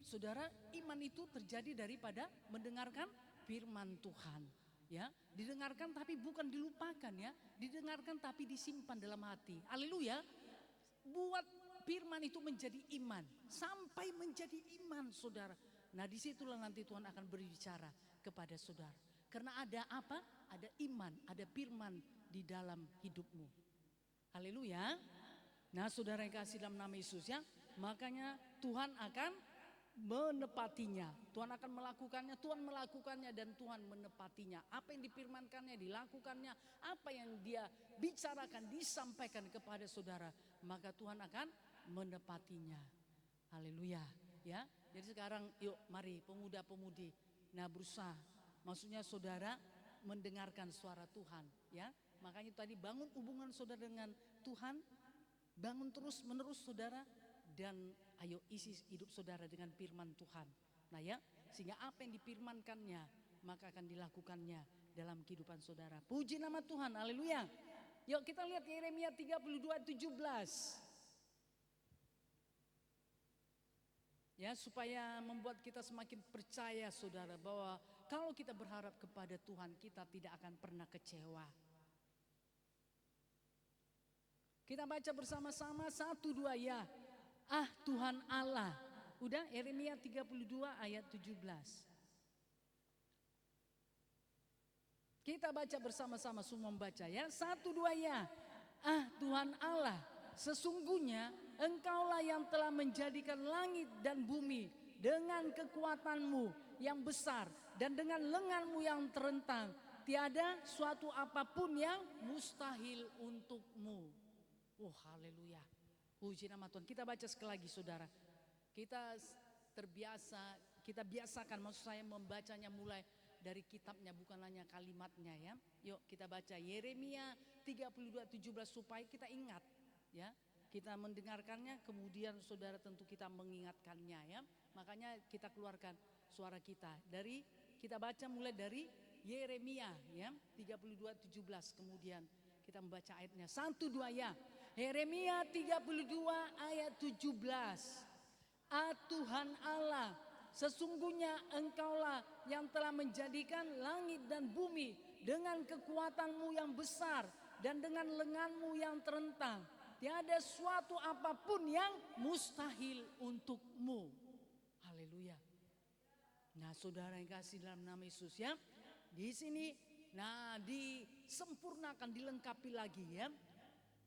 Saudara, iman itu terjadi daripada mendengarkan firman Tuhan. Ya, didengarkan tapi bukan dilupakan ya, didengarkan tapi disimpan dalam hati. Haleluya. Buat firman itu menjadi iman, sampai menjadi iman saudara. Nah, disitulah nanti Tuhan akan berbicara kepada saudara. Karena ada apa? Ada iman, ada firman di dalam hidupmu. Haleluya. Nah, saudara yang kasih dalam nama Yesus ya, makanya Tuhan akan menepatinya. Tuhan akan melakukannya, Tuhan melakukannya dan Tuhan menepatinya. Apa yang difirmankannya, dilakukannya, apa yang dia bicarakan, disampaikan kepada saudara, maka Tuhan akan menepatinya. Haleluya. Ya, jadi sekarang yuk mari pemuda-pemudi, nah berusaha, maksudnya saudara mendengarkan suara Tuhan. Ya, makanya tadi bangun hubungan saudara dengan Tuhan, bangun terus menerus saudara. Dan ayo isi hidup saudara dengan firman Tuhan. Nah ya, sehingga apa yang difirmankannya maka akan dilakukannya dalam kehidupan saudara. Puji nama Tuhan, haleluya. Yuk kita lihat Yeremia 32:17. Ya, supaya membuat kita semakin percaya saudara bahwa kalau kita berharap kepada Tuhan kita tidak akan pernah kecewa. Kita baca bersama-sama 1-2 ya. Ah Tuhan Allah. Udah Yeremia 32 ayat 17. Kita baca bersama-sama, semua membaca ya. 1-2 ya. Ah Tuhan Allah, sesungguhnya Engkaulah yang telah menjadikan langit dan bumi dengan kekuatanmu yang besar dan dengan lenganmu yang terentang. Tiada suatu apapun yang mustahil untukmu. Oh haleluya. Puji nama Tuhan. Kita baca sekali lagi saudara. Kita terbiasa, kita biasakan, maksud saya membacanya mulai dari kitabnya, bukan hanya kalimatnya ya. Yuk kita baca Yeremia 32:17 supaya kita ingat ya. Kita mendengarkannya, kemudian saudara tentu kita mengingatkannya ya. Makanya kita keluarkan suara kita. Kita baca mulai dari Yeremia ya 32:17, kemudian kita membaca ayatnya 1-2 ya. Yeremia 32 ayat 17. Tuhan Allah, sesungguhnya Engkaulah yang telah menjadikan langit dan bumi dengan kekuatanmu yang besar dan dengan lenganmu yang terentang. Tiada suatu apapun yang mustahil untukmu. Haleluya. Nah, saudara yang kasih dalam nama Yesus ya, di sini, nah disempurnakan, dilengkapi lagi ya.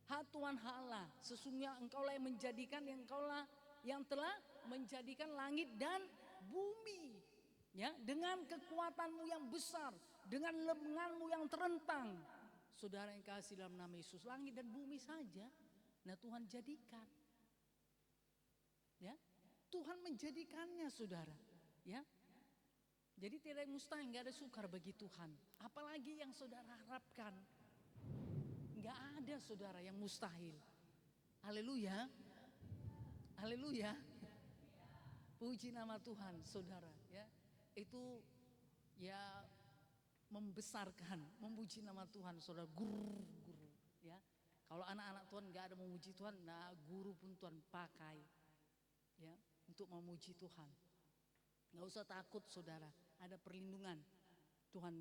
Tuhan Allah, sesungguhnya Engkaulah yang menjadikan, Engkaulah yang telah menjadikan langit dan bumi, ya, dengan kekuatanmu yang besar, dengan lenganmu yang terentang. Saudara yang kasih dalam nama Yesus, langit dan bumi saja, nah Tuhan jadikan, ya, Tuhan menjadikannya, saudara, ya. Jadi tidak mustahil, nggak ada sukar bagi Tuhan. Apalagi yang saudara harapkan, nggak ada saudara yang mustahil. Haleluya. Haleluya. Puji nama Tuhan, saudara, ya. Itu ya membesarkan, memuji nama Tuhan, saudara. Guru, ya. Kalau anak-anak Tuhan nggak ada memuji Tuhan, nah guru pun Tuhan pakai, ya, untuk memuji Tuhan. Nggak usah takut, saudara. Ada perlindungan Tuhan,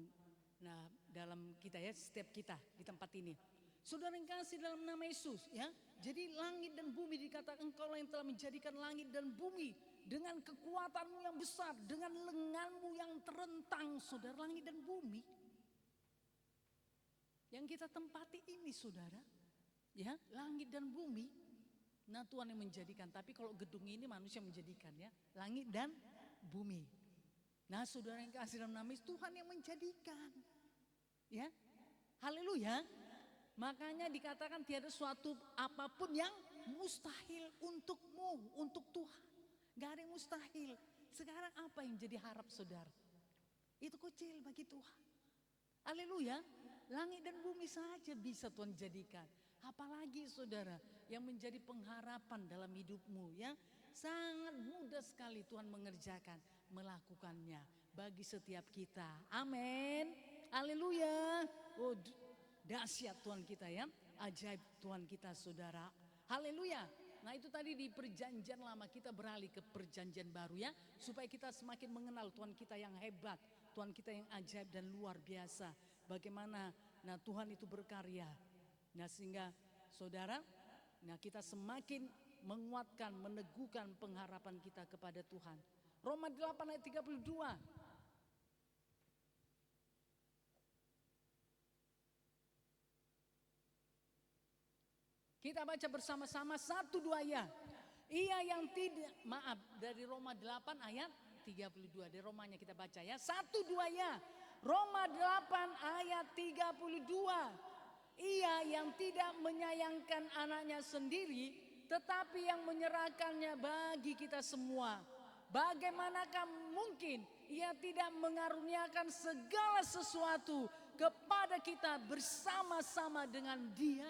nah dalam kita ya, setiap kita di tempat ini. Saudara yang kasih dalam nama Yesus, ya. Jadi langit dan bumi dikatakan Engkaulah yang telah menjadikan langit dan bumi dengan kekuatanmu yang besar, dengan lenganmu yang terentang, saudara. Langit dan bumi yang kita tempati ini, saudara, ya, langit dan bumi. Nah Tuhan yang menjadikan, tapi kalau gedung ini manusia menjadikan, ya, langit dan bumi. Nah saudara yang kasih dalam nama Yesus, Tuhan yang menjadikan, ya. Haleluya. Makanya dikatakan tiada suatu apapun yang mustahil untukmu, untuk Tuhan. Gak ada yang mustahil. Sekarang apa yang jadi harap saudara? Itu kecil bagi Tuhan. Haleluya. Langit dan bumi saja bisa Tuhan jadikan. Apalagi saudara yang menjadi pengharapan dalam hidupmu, ya. Sangat mudah sekali Tuhan mengerjakan, melakukannya bagi setiap kita. Amin. Haleluya. Oh, dahsyat Tuhan kita, ya. Ajaib Tuhan kita, saudara. Haleluya. Nah itu tadi di perjanjian lama, kita beralih ke perjanjian baru, ya. Supaya kita semakin mengenal Tuhan kita yang hebat, Tuhan kita yang ajaib dan luar biasa. Bagaimana nah Tuhan itu berkarya. Nah sehingga saudara, nah kita semakin menguatkan, meneguhkan pengharapan kita kepada Tuhan. Roma 8 ayat 32. Kita baca bersama-sama 1-2 ya. Ia yang tidak, maaf, dari Roma 8 ayat 32. Dari Romanya kita baca ya. 1-2 ya. Roma 8 ayat 32. Ia yang tidak menyayangkan anaknya sendiri, tetapi yang menyerahkannya bagi kita semua. Bagaimanakah mungkin ia tidak mengaruniakan segala sesuatu kepada kita bersama-sama dengan dia?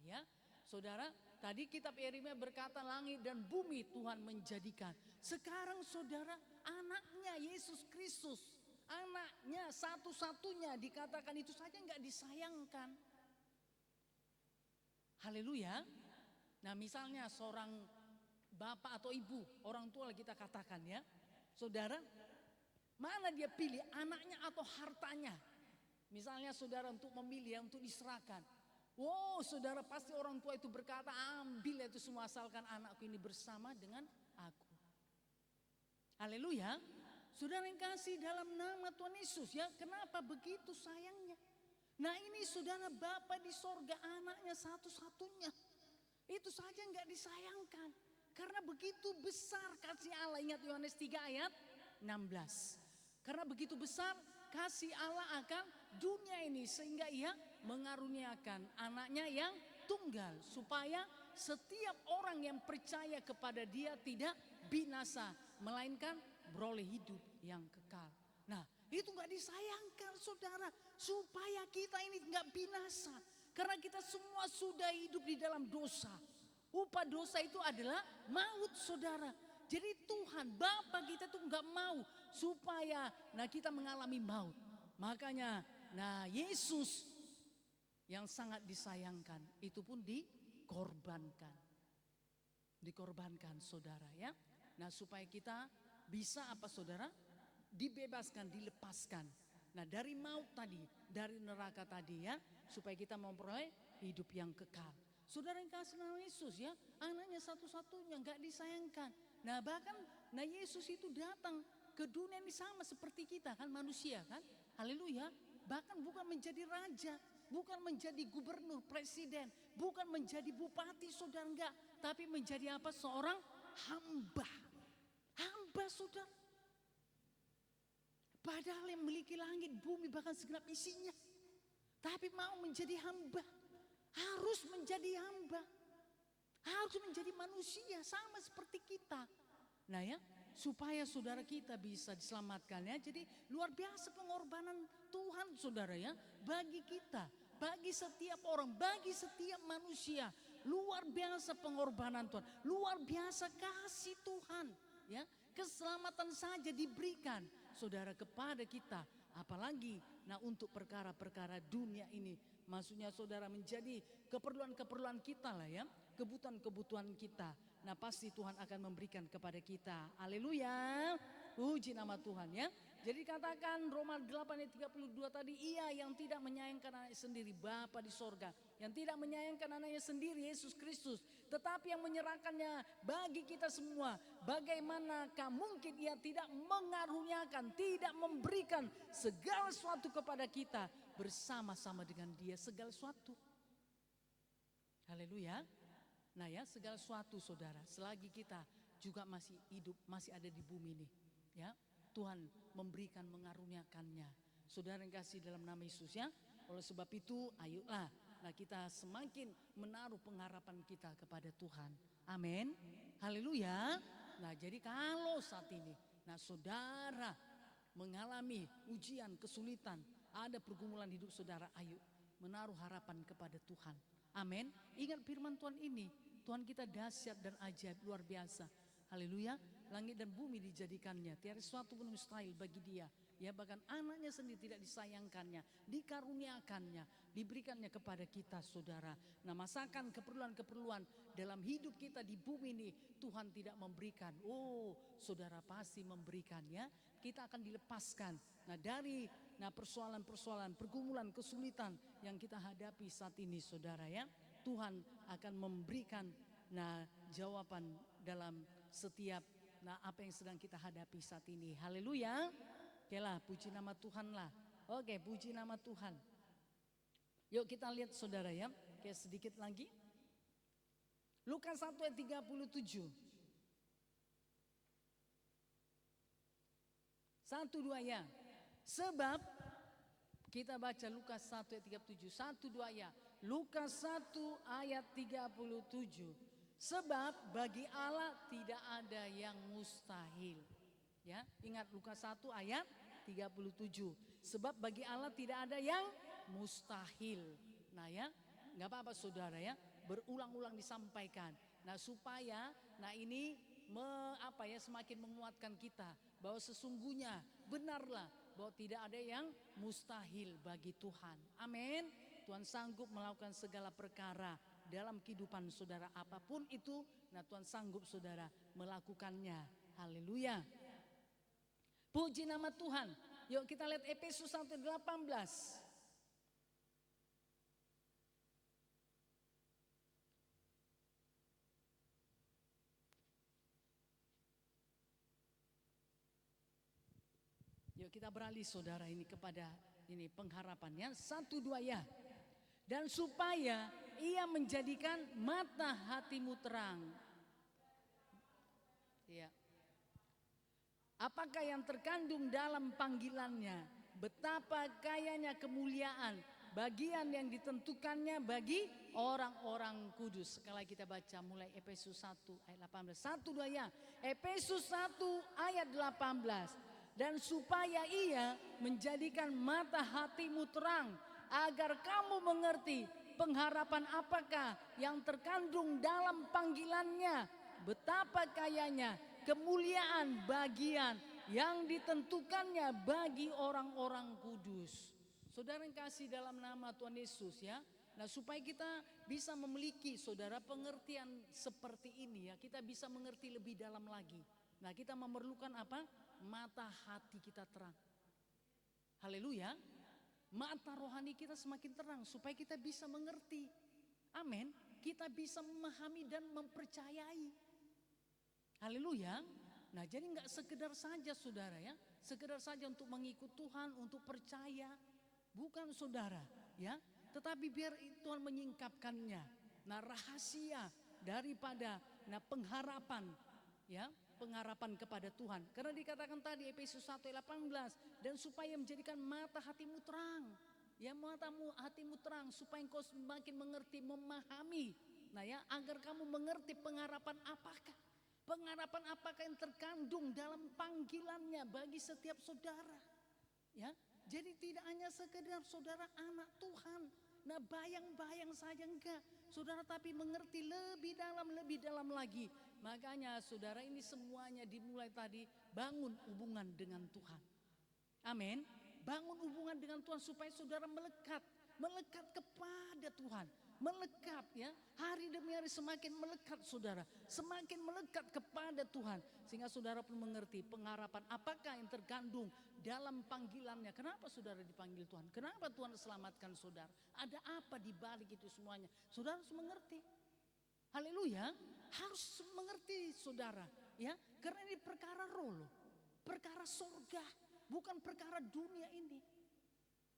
Ya, saudara, tadi kitab Yeremia berkata langit dan bumi Tuhan menjadikan. Sekarang saudara, anaknya Yesus Kristus, anaknya satu-satunya dikatakan itu saja nggak disayangkan. Haleluya. Nah misalnya seorang bapak atau ibu, orang tua kita katakan, ya. Saudara, mana dia pilih, anaknya atau hartanya? Misalnya saudara untuk memilih, untuk diserahkan. Wow, saudara, pasti orang tua itu berkata, ambil itu semua asalkan anakku ini bersama dengan aku. Haleluya. Saudara yang kasih dalam nama Tuhan Yesus, ya. Kenapa begitu sayangnya? Nah ini saudara, Bapa di sorga, anaknya satu-satunya. Itu saja nggak disayangkan. Karena begitu besar kasih Allah. Ingat Yohanes 3 ayat 16. Karena begitu besar kasih Allah akan dunia ini, sehingga ia mengaruniakan anaknya yang tunggal, supaya setiap orang yang percaya kepada dia tidak binasa, melainkan beroleh hidup yang kekal. Nah itu gak disayangkan saudara, supaya kita ini gak binasa. Karena kita semua sudah hidup di dalam dosa. Upah dosa itu adalah maut saudara. Jadi Tuhan Bapa kita tuh gak mau supaya kita mengalami maut. Makanya Yesus yang sangat disayangkan itu pun dikorbankan. Dikorbankan saudara ya. Nah supaya kita bisa apa saudara? Dibebaskan, dilepaskan. Nah dari maut tadi, dari neraka tadi ya. Supaya kita memperoleh hidup yang kekal. Saudara yang kasih nama Yesus ya. Anaknya satu-satunya gak disayangkan. Nah bahkan Yesus itu datang ke dunia ini sama seperti kita kan, manusia kan. Haleluya. Bahkan bukan menjadi raja, bukan menjadi gubernur, presiden, bukan menjadi bupati saudara enggak. Tapi menjadi apa? Seorang hamba. Hamba saudara. Padahal yang memiliki langit, bumi bahkan segenap isinya. Tapi mau menjadi hamba. Harus menjadi hamba. Harus menjadi manusia sama seperti kita. Nah ya, supaya saudara kita bisa diselamatkan ya. Jadi luar biasa pengorbanan Tuhan saudara ya. Bagi kita, bagi setiap orang, bagi setiap manusia. Luar biasa pengorbanan Tuhan. Luar biasa kasih Tuhan ya. Keselamatan saja diberikan saudara kepada kita. Apalagi untuk perkara-perkara dunia ini. Maksudnya saudara menjadi keperluan-keperluan kita lah ya. Kebutuhan-kebutuhan kita. Nah pasti Tuhan akan memberikan kepada kita. Haleluya. Puji nama Tuhan ya. Jadi katakan Roma 8 ayat 32 tadi. Ia yang tidak menyayangkan anaknya sendiri, Bapa di sorga. Yang tidak menyayangkan anaknya sendiri, Yesus Kristus. Tetapi yang menyerahkannya bagi kita semua. Bagaimanakah mungkin ia tidak mengaruniakan, tidak memberikan segala sesuatu kepada kita. Bersama-sama dengan dia segala sesuatu. Haleluya. Nah ya, segala sesuatu saudara, selagi kita juga masih hidup, masih ada di bumi ini, ya, Tuhan memberikan, mengaruniakannya. Saudara yang kasih dalam nama Yesus ya. Oleh sebab itu, ayolah, nah kita semakin menaruh pengharapan kita kepada Tuhan. Amin. Haleluya. Nah jadi kalau saat ini, nah saudara mengalami ujian, kesulitan, ada pergumulan hidup saudara, ayo menaruh harapan kepada Tuhan. Amin. Ingat firman Tuhan ini. Tuhan kita dahsyat dan ajaib, luar biasa. Haleluya. Langit dan bumi dijadikannya. Tiada sesuatu pun mustahil bagi dia. Ya bahkan anaknya sendiri tidak disayangkannya. Dikaruniakannya. Diberikannya kepada kita saudara. Nah masakan keperluan-keperluan dalam hidup kita di bumi ini. Tuhan tidak memberikan. Oh saudara pasti memberikannya. Kita akan dilepaskan. Nah dari persoalan-persoalan, pergumulan, kesulitan yang kita hadapi saat ini saudara ya. Tuhan akan memberikan jawaban dalam setiap apa yang sedang kita hadapi saat ini. Haleluya. Oke lah, puji nama Tuhan lah. Oke, puji nama Tuhan. Yuk kita lihat saudara ya. Oke, sedikit lagi. Lukas 1 ayat 37. 1-2 ya. Sebab kita baca Lukas 1 ayat 37. 1-2 ya. Lukas 1 ayat 37. Sebab bagi Allah tidak ada yang mustahil. Ya, ingat Lukas 1 ayat 37. Sebab bagi Allah tidak ada yang mustahil. Nah ya, nggak apa-apa saudara ya, berulang-ulang disampaikan. Nah supaya ini semakin menguatkan kita bahwa sesungguhnya benarlah bahwa tidak ada yang mustahil bagi Tuhan. Amin. Tuhan sanggup melakukan segala perkara dalam kehidupan saudara apapun itu. Nah Tuhan sanggup saudara melakukannya. Haleluya. Puji nama Tuhan. Yuk kita lihat Efesus 1:18. Yuk kita beralih saudara ini kepada pengharapannya. 1-2 ya. Dan supaya ia menjadikan mata hatimu terang. Ya. Apakah yang terkandung dalam panggilannya? Betapa kayanya kemuliaan. Bagian yang ditentukannya bagi orang-orang kudus. Sekali kita baca mulai Efesus 1 ayat 18. 1-2 ya. Efesus 1 ayat 18. Dan supaya ia menjadikan mata hatimu terang. Agar kamu mengerti pengharapan apakah yang terkandung dalam panggilannya. Betapa kayanya kemuliaan bagian yang ditentukannya bagi orang-orang kudus. Saudara yang kasih dalam nama Tuhan Yesus ya. Nah, supaya kita bisa memiliki saudara pengertian seperti ini ya, kita bisa mengerti lebih dalam lagi. Nah, kita memerlukan apa? Mata hati kita terang. Haleluya. Mata rohani kita semakin terang supaya kita bisa mengerti. Amin. Kita bisa memahami dan mempercayai. Haleluya. Nah, jadi nggak sekedar saja saudara ya, sekedar saja untuk mengikut Tuhan, untuk percaya, bukan saudara ya, tetapi biar Tuhan menyingkapkannya. Nah, rahasia daripada pengharapan ya, pengharapan kepada Tuhan. Karena dikatakan tadi Efesus 1:18, dan supaya menjadikan mata hatimu terang. Ya, hatimu terang supaya engkau semakin mengerti, memahami. Nah ya, agar kamu mengerti pengharapan apakah yang terkandung dalam panggilannya bagi setiap saudara. Ya, jadi tidak hanya sekedar saudara anak Tuhan. Nah, bayang-bayang saja enggak, saudara, tapi mengerti lebih dalam lagi. Makanya saudara, ini semuanya dimulai tadi, bangun hubungan dengan Tuhan. Amin. Bangun hubungan dengan Tuhan supaya saudara melekat kepada Tuhan. Melekat ya, hari demi hari semakin melekat saudara, semakin melekat kepada Tuhan, sehingga saudara pun mengerti pengharapan apakah yang terkandung dalam panggilannya. Kenapa saudara dipanggil Tuhan? Kenapa Tuhan selamatkan saudara? Ada apa di balik itu semuanya? Saudara harus mengerti. Haleluya, harus mengerti saudara ya, karena ini perkara roh loh, perkara sorga, bukan perkara dunia ini.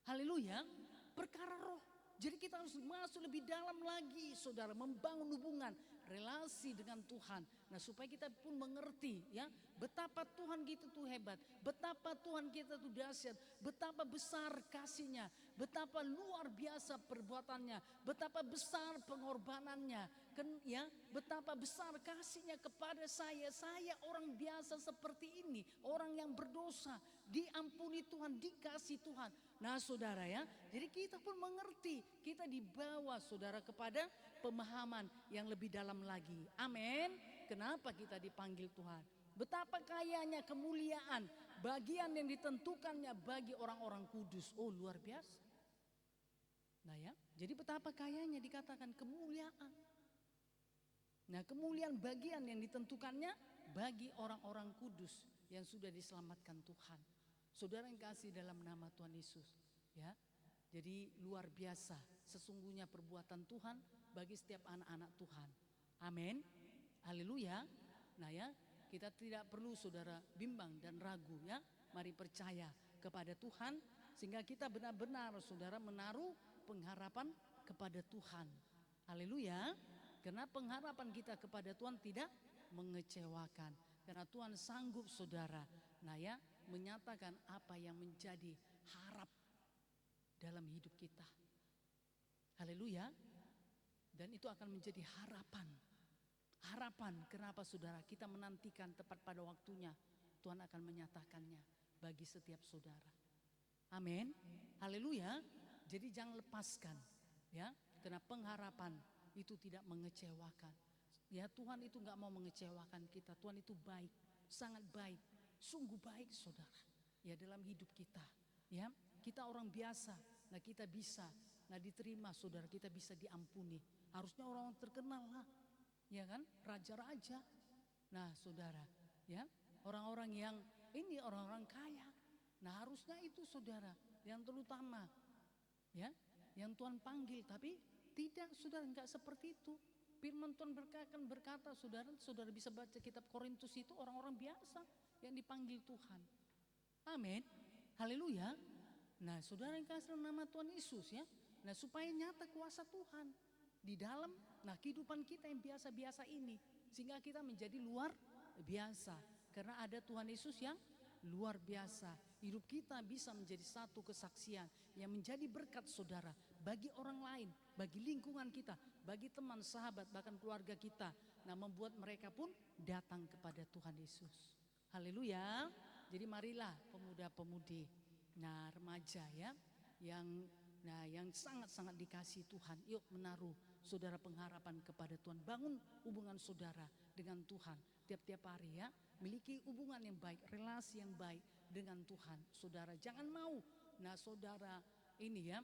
Haleluya, perkara roh. Jadi kita harus masuk lebih dalam lagi saudara, membangun hubungan, relasi dengan Tuhan. Nah, supaya kita pun mengerti ya, betapa Tuhan kita tuh hebat, betapa Tuhan kita tuh dahsyat, betapa besar kasihnya, betapa luar biasa perbuatannya, betapa besar pengorbanannya, ya, betapa besar kasihnya kepada saya orang biasa seperti ini, orang yang berdosa, diampuni Tuhan, dikasih Tuhan. Nah saudara ya, jadi kita pun mengerti, kita dibawa saudara kepada pemahaman yang lebih dalam lagi. Amin. Kenapa kita dipanggil Tuhan? Betapa kayanya kemuliaan, bagian yang ditentukannya bagi orang-orang kudus. Oh, luar biasa. Nah ya, jadi betapa kayanya dikatakan kemuliaan. Nah, kemuliaan bagian yang ditentukannya bagi orang-orang kudus yang sudah diselamatkan Tuhan. Saudara yang kasih dalam nama Tuhan Yesus ya. Jadi luar biasa sesungguhnya perbuatan Tuhan bagi setiap anak-anak Tuhan. Amin. Haleluya. Nah ya, kita tidak perlu saudara bimbang dan ragu ya. Mari percaya kepada Tuhan sehingga kita benar-benar saudara menaruh pengharapan kepada Tuhan. Haleluya. Karena pengharapan kita kepada Tuhan tidak mengecewakan. Karena Tuhan sanggup saudara, nah ya, menyatakan apa yang menjadi harap dalam hidup kita. Haleluya. Dan itu akan menjadi harapan. Harapan kenapa saudara kita menantikan tepat pada waktunya. Tuhan akan menyatakannya bagi setiap saudara. Amin. Haleluya. Jadi jangan lepaskan ya, karena pengharapan itu tidak mengecewakan. Ya, Tuhan itu gak mau mengecewakan kita. Tuhan itu baik, sangat baik, sungguh baik saudara. Ya, dalam hidup kita ya, kita orang biasa. Nah, kita bisa diterima saudara, kita bisa diampuni. Harusnya orang terkenal lah, ya kan, raja-raja. Nah saudara ya, orang-orang yang ini orang-orang kaya. Nah, harusnya itu saudara yang terutama ya, yang Tuhan panggil. Tapi tidak saudara, enggak seperti itu. Firman Tuhan berkata saudara bisa baca kitab Korintus, itu orang-orang biasa yang dipanggil Tuhan. Amin. Haleluya. Nah saudara yang kasih nama Tuhan Yesus ya. Nah, supaya nyata kuasa Tuhan di dalam kehidupan kita yang biasa-biasa ini. Sehingga kita menjadi luar biasa. Karena ada Tuhan Yesus yang luar biasa. Hidup kita bisa menjadi satu kesaksian yang menjadi berkat saudara bagi orang lain, bagi lingkungan kita, bagi teman, sahabat, bahkan keluarga kita. Nah, membuat mereka pun datang kepada Tuhan Yesus. Haleluya. Jadi marilah pemuda-pemudi, remaja ya, yang sangat-sangat dikasihi Tuhan. Yuk menaruh saudara pengharapan kepada Tuhan. Bangun hubungan saudara dengan Tuhan tiap-tiap hari ya. Miliki hubungan yang baik, relasi yang baik dengan Tuhan. Saudara jangan mau saudara ini ya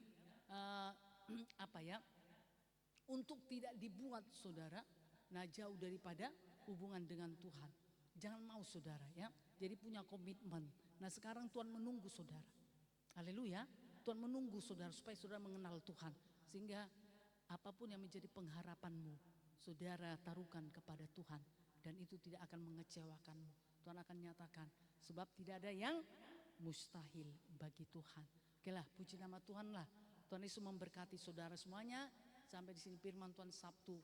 untuk tidak dibuat saudara, nah jauh daripada hubungan dengan Tuhan. Jangan mau saudara ya, jadi punya komitmen. Nah sekarang Tuhan menunggu saudara, haleluya. Tuhan menunggu saudara supaya saudara mengenal Tuhan. Sehingga apapun yang menjadi pengharapanmu, saudara taruhkan kepada Tuhan. Dan itu tidak akan mengecewakanmu. Tuhan akan nyatakan, sebab tidak ada yang mustahil bagi Tuhan. Oke lah, puji nama Tuhan lah. Tuhan Yesus memberkati saudara semuanya. Sampai di sini firman Tuhan Sabtu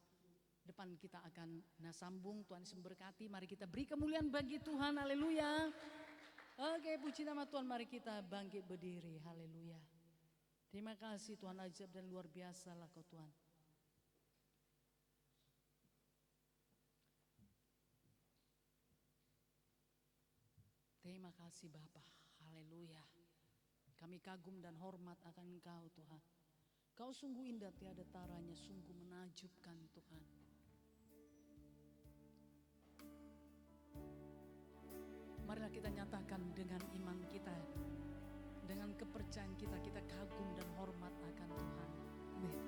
depan kita akan sambung. Tuhan Yesus memberkati. Mari kita beri kemuliaan bagi Tuhan. Haleluya. Oke, puji nama Tuhan. Mari kita bangkit berdiri. Haleluya. Terima kasih Tuhan, ajaib dan luar biasa lah kau Tuhan. Terima kasih Bapa. Haleluya. Kami kagum dan hormat akan Engkau Tuhan. Kau sungguh indah tiada taranya, sungguh menakjubkan Tuhan. Marilah kita nyatakan dengan iman kita, dengan kepercayaan kita, kita kagum dan hormat akan Tuhan. Amin.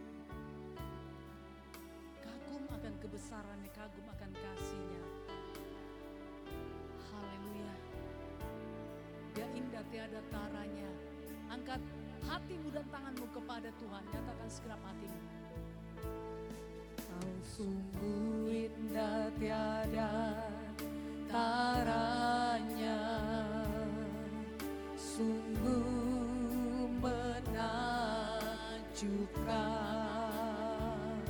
Kagum akan kebesarannya, kagum akan kasih-Nya. Haleluya. Dia indah tiada taranya. Angkat hatimu dan tanganmu kepada Tuhan. Nyatakan segenap hatimu. Kau sungguh indah tiada taranya, sungguh menakjubkan,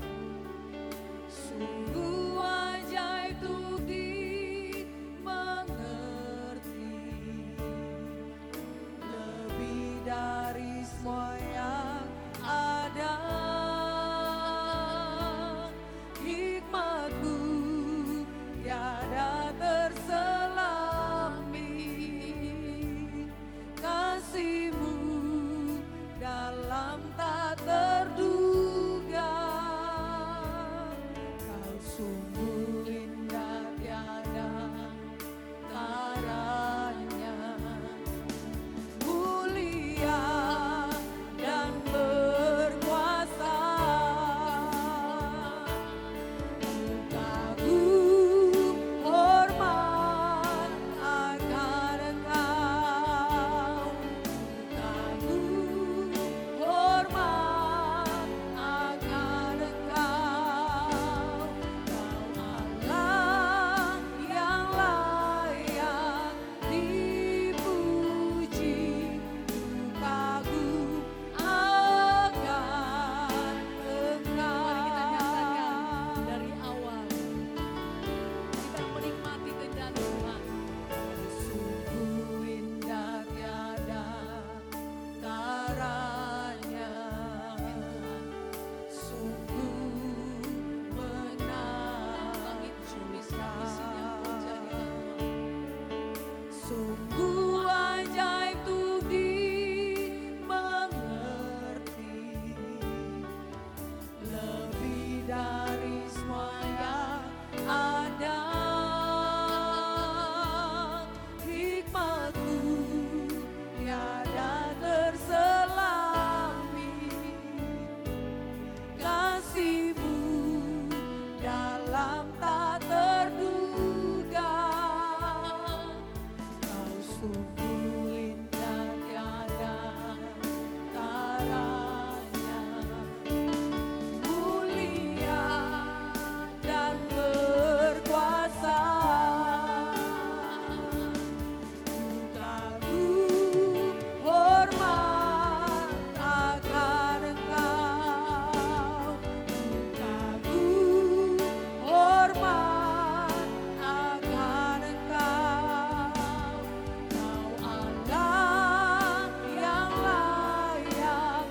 sungguh ajaib untuk dimengerti, lebih dari semua yang ada. Hikmat-Mu tiada terselami, kasih-Mu dalam tak terduga. Kau sungguh indah tiada taranya, mulia dan berkuasa. Kagum hormat akan Engkau, kagum hormat akan Engkau. Kau Allah yang layak dipuji, kagum akan Engkau. Dari awal kita menikmati keindahan Tuhan. Sungguh indah tiada taranya, sungguh menakjubkan, sungguh ajaib untuk dimengerti, lebih dari semua yang ada. Hikmat-Mu tiada terselami, kasih-Mu dalam tak terduga. Kau sungguh indah tiada taranya, mulia dan berkuasa. Kagum hormat akan Engkau, kagum hormat akan Engkau. Kau Allah yang layak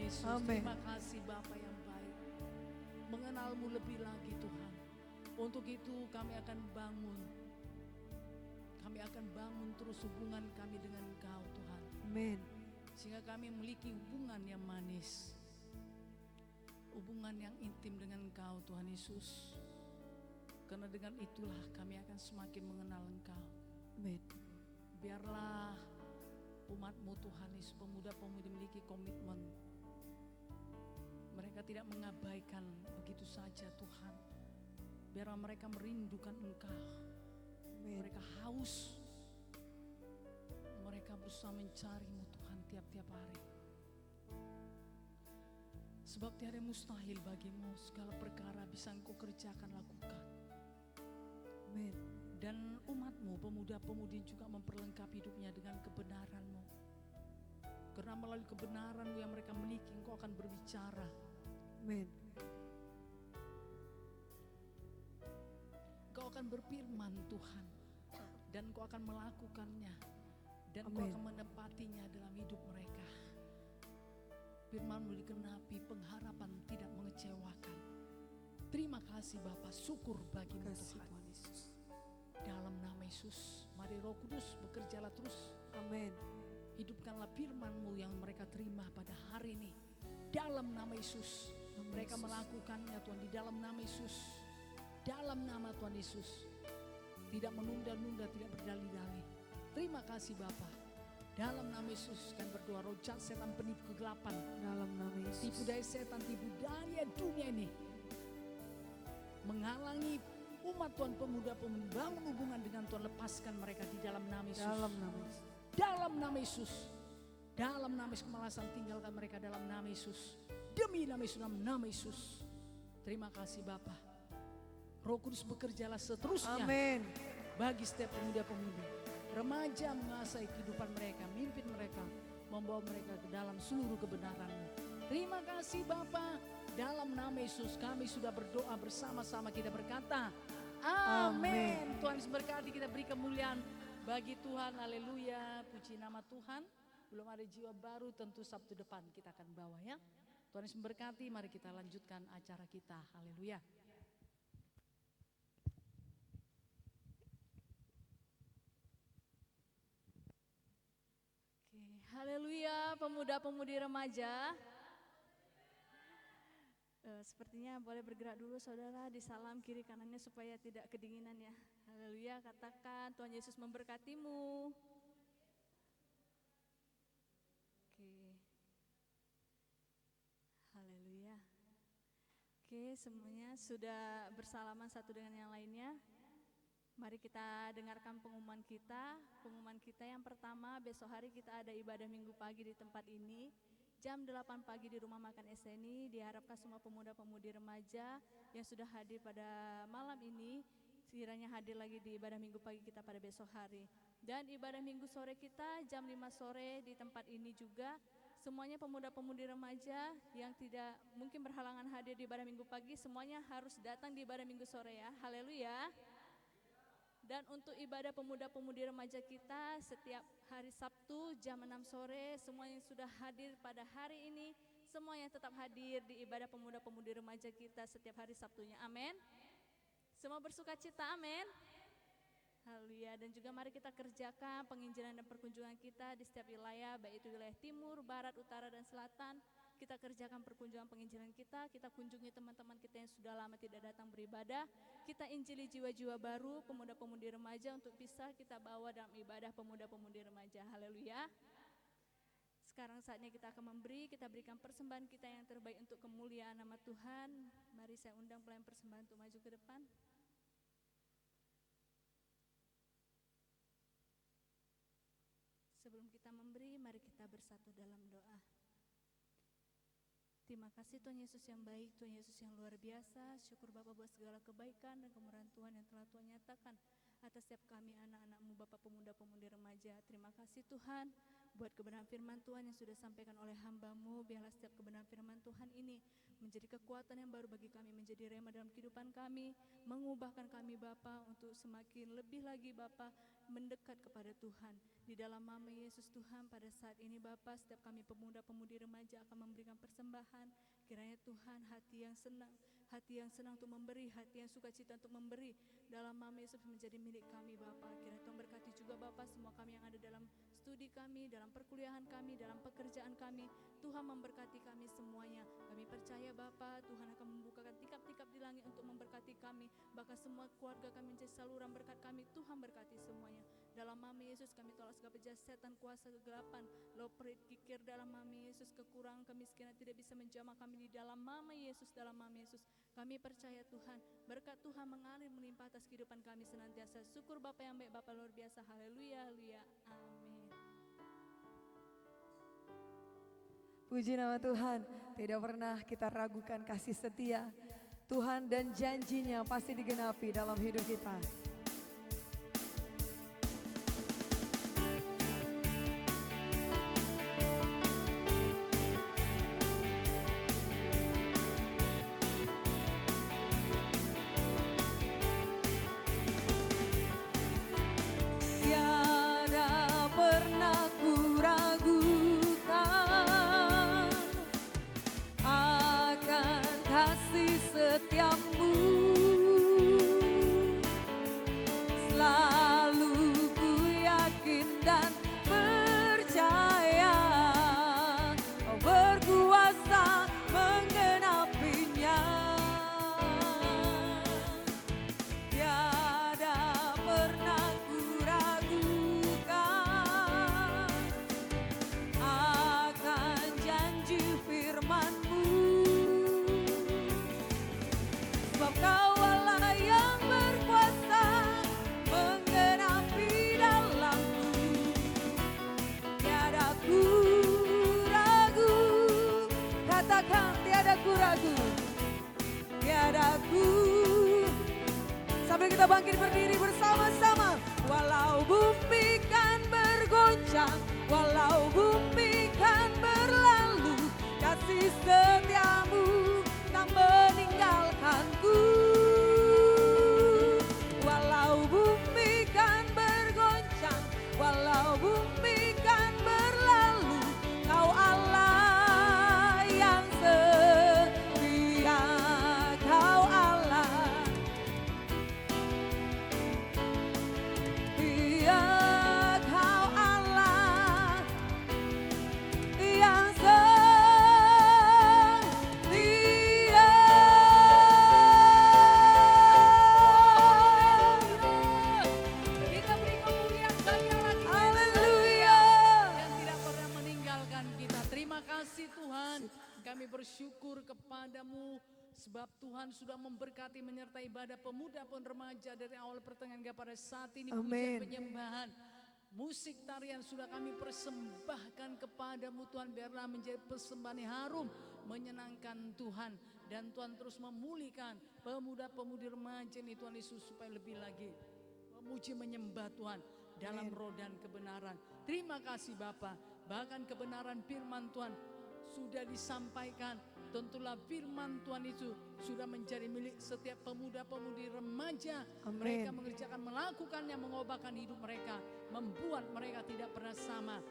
Yesus. Amin. Terima kasih Bapa yang baik. Mengenalmu lebih lagi Tuhan. Untuk itu kami akan bangun. Kami akan bangun terus hubungan kami dengan Engkau Tuhan. Amin. Sehingga kami memiliki hubungan yang manis. Hubungan yang intim dengan Engkau Tuhan Yesus. Karena dengan itulah kami akan semakin mengenal Engkau. Amin. Biarlah umat-Mu Tuhan Yesus, pemuda-pemudi memiliki komitmen. Mereka tidak mengabaikan begitu saja Tuhan. Biarlah mereka merindukan Engkau. Amin. Mereka haus. Mereka berusaha mencari-Mu Tuhan tiap-tiap hari. Sebab tiada mustahil bagimu, segala perkara bisa Engkau kerjakan, lakukan. Amin. Dan umat-Mu, pemuda-pemudi juga memperlengkapi hidupnya dengan kebenaran-Mu. Karena melalui kebenaran-Mu yang mereka miliki, Engkau akan berbicara. Amin. Engkau akan berfirman Tuhan. Dan Engkau akan melakukannya. Dan Engkau Amin. akan menepatinya dalam hidup mereka. Firman-Mu digenapi, pengharapan tidak mengecewakan. Terima kasih Bapa, syukur bagimu Kasih Tuhan. Tuhan Yesus. Dalam nama Yesus, mari Roh Kudus bekerjalah terus. Amin. Hidupkanlah firman-Mu yang mereka terima pada hari ini. Dalam nama Yesus, Nama mereka Yesus. melakukannya Tuhan, di dalam nama Yesus. Dalam nama Tuhan Yesus. Tidak menunda-nunda, tidak berdalih-dalih. Terima kasih Bapa. Dalam nama Yesus kan berdoa, roh jahat setan penipu kegelapan, Dalam nama tipu Yesus. daya setan, tipu daya dunia ini menghalangi umat Tuhan, pemuda-pemudi bangun hubungan dengan Tuhan, lepaskan mereka di dalam nama Yesus. Dalam nama Yesus. Dalam nama Yesus. Dalam nama Yesus, kemalasan tinggalkan mereka dalam nama Yesus. Demi nama Yesus, dalam nama Yesus. Terima kasih Bapa. Roh Kudus bekerjalah seterusnya Amin. bagi setiap pemuda-pemudi. Remaja menguasai kehidupan mereka, mimpin mereka, membawa mereka ke dalam seluruh kebenaran-Mu. Terima kasih Bapa. Dalam nama Yesus kami sudah berdoa bersama-sama, kita berkata amin. Tuhan Yesus berkati, kita beri kemuliaan bagi Tuhan. Haleluya, puji nama Tuhan. Belum ada jiwa baru, tentu Sabtu depan kita akan bawa ya. Tuhan Yesus berkati, mari kita lanjutkan acara kita. Haleluya. Haleluya, pemuda-pemudi remaja. Sepertinya boleh bergerak dulu saudara di salam kiri kanannya supaya tidak kedinginan ya. Haleluya, katakan Tuhan Yesus memberkatimu. Oke. Haleluya. Oke, semuanya sudah bersalaman satu dengan yang lainnya. Mari kita dengarkan pengumuman kita. Pengumuman kita yang pertama, besok hari kita ada ibadah minggu pagi di tempat ini. Jam 8 pagi di Rumah Makan SNI. Diharapkan semua pemuda-pemudi remaja yang sudah hadir pada malam ini, sekiranya hadir lagi di ibadah minggu pagi kita pada besok hari. Dan ibadah minggu sore kita jam 5 sore di tempat ini juga. Semuanya pemuda-pemudi remaja yang tidak mungkin berhalangan hadir di ibadah minggu pagi, semuanya harus datang di ibadah minggu sore ya. Haleluya. Dan untuk ibadah pemuda-pemudi remaja kita setiap hari Sabtu jam 6 sore, semua yang sudah hadir pada hari ini, semua yang tetap hadir di ibadah pemuda-pemudi remaja kita setiap hari Sabtunya. Amin. Semua bersuka cita, amin. Haleluya. Dan juga mari kita kerjakan penginjilan dan perkunjungan kita di setiap wilayah, baik itu wilayah timur, barat, utara, dan selatan. Kita kerjakan perkunjungan penginjilan kita kunjungi teman-teman kita yang sudah lama tidak datang beribadah. Kita injili jiwa-jiwa baru, pemuda-pemudi remaja untuk bisa kita bawa dalam ibadah pemuda-pemudi remaja. Haleluya. Sekarang saatnya kita akan memberi, kita berikan persembahan kita yang terbaik untuk kemuliaan nama Tuhan. Mari saya undang pelayan persembahan untuk maju ke depan. Sebelum kita memberi, mari kita bersatu dalam doa. Terima kasih Tuhan Yesus yang baik, Tuhan Yesus yang luar biasa. Syukur Bapa buat segala kebaikan dan kemurahan Tuhan yang telah Tuhan nyatakan atas setiap kami anak-anak-Mu, Bapak pemuda-pemudi remaja. Terima kasih Tuhan buat kebenaran firman Tuhan yang sudah disampaikan oleh hamba-Mu. Biarlah setiap kebenaran firman Tuhan ini menjadi kekuatan yang baru bagi kami, menjadi rema dalam kehidupan kami, mengubahkan kami Bapa untuk semakin lebih lagi Bapa mendekat kepada Tuhan. Di dalam nama Yesus Tuhan, pada saat ini Bapa, setiap kami pemuda-pemudi remaja akan memberikan persembahan persembahan. Kiranya Tuhan hati yang senang untuk memberi, hati yang sukacita untuk memberi. Dalam nama Yesus menjadi milik kami Bapa. Kiranya Tuhan berkati juga Bapa semua kami yang ada dalam studi kami, dalam perkuliahan kami, dalam pekerjaan kami. Tuhan memberkati kami semuanya. Kami percaya Bapa, Tuhan akan membukakan tikap-tikap di langit untuk memberkati kami. Bahkan semua keluarga kami menjadi saluran berkat kami. Tuhan berkati semuanya. Dalam nama Yesus kami tolak segala pejahat setan, kuasa kegelapan, low perit, kikir. Dalam nama Yesus kekurangan, kemiskinan tidak bisa menjamah kami di dalam nama Yesus. Dalam nama Yesus kami percaya Tuhan, berkat Tuhan mengalir melimpah atas kehidupan kami senantiasa. Syukur Bapa yang baik, Bapa luar biasa. Haleluya, haleluya, amin. Puji nama Tuhan, tidak pernah kita ragukan kasih setia Tuhan dan janjinya pasti digenapi dalam hidup kita. Tiada pernah ku ragukan akan kasih setiamu, selalu ku yakin dan percaya Kau berkuasa menggenapinya. Tiada pernah ku ragukan akan janji firman-Mu, sebab Kau Allah yang berkuasa menggenapi dalamku. Tiada ku ragu, katakan tiada ku ragu, tiada ku. Sambil kita bangkit berdiri bersama-sama. Walau bumi kan bergoncang, walau bumi kan berlalu, kasih setiamu tak meninggalkanku. Walau bumi kan bergoncang, walau bumi kan berlalu, Kau Allah yang setia, Kau Allah. Iya, Kau Allah yang setia. Kita beri kemuliaan sekali lagi. Haleluya. Yang tidak pernah meninggalkan kita. Terima kasih Tuhan. Kami bersyukur kepadamu sebab Tuhan sudah memberkati menyertai ibadah pemuda pun remaja dari awal pertengahan hingga pada saat ini. Amin. Pujian penyembahan, musik tarian sudah kami persembahkan kepadamu Tuhan. Biarlah menjadi persembahan yang harum, menyenangkan Tuhan. Dan Tuhan terus memulihkan pemuda-pemudi remaja ini Tuhan Yesus supaya lebih lagi memuji menyembah Tuhan dalam roh dan kebenaran. Terima kasih Bapa. Bahkan kebenaran firman Tuhan sudah disampaikan. Tentulah firman Tuhan itu sudah menjadi milik setiap pemuda-pemudi remaja. Amin. Mereka mengerjakan, melakukannya, mengubahkan hidup mereka, membuat mereka tidak pernah sama.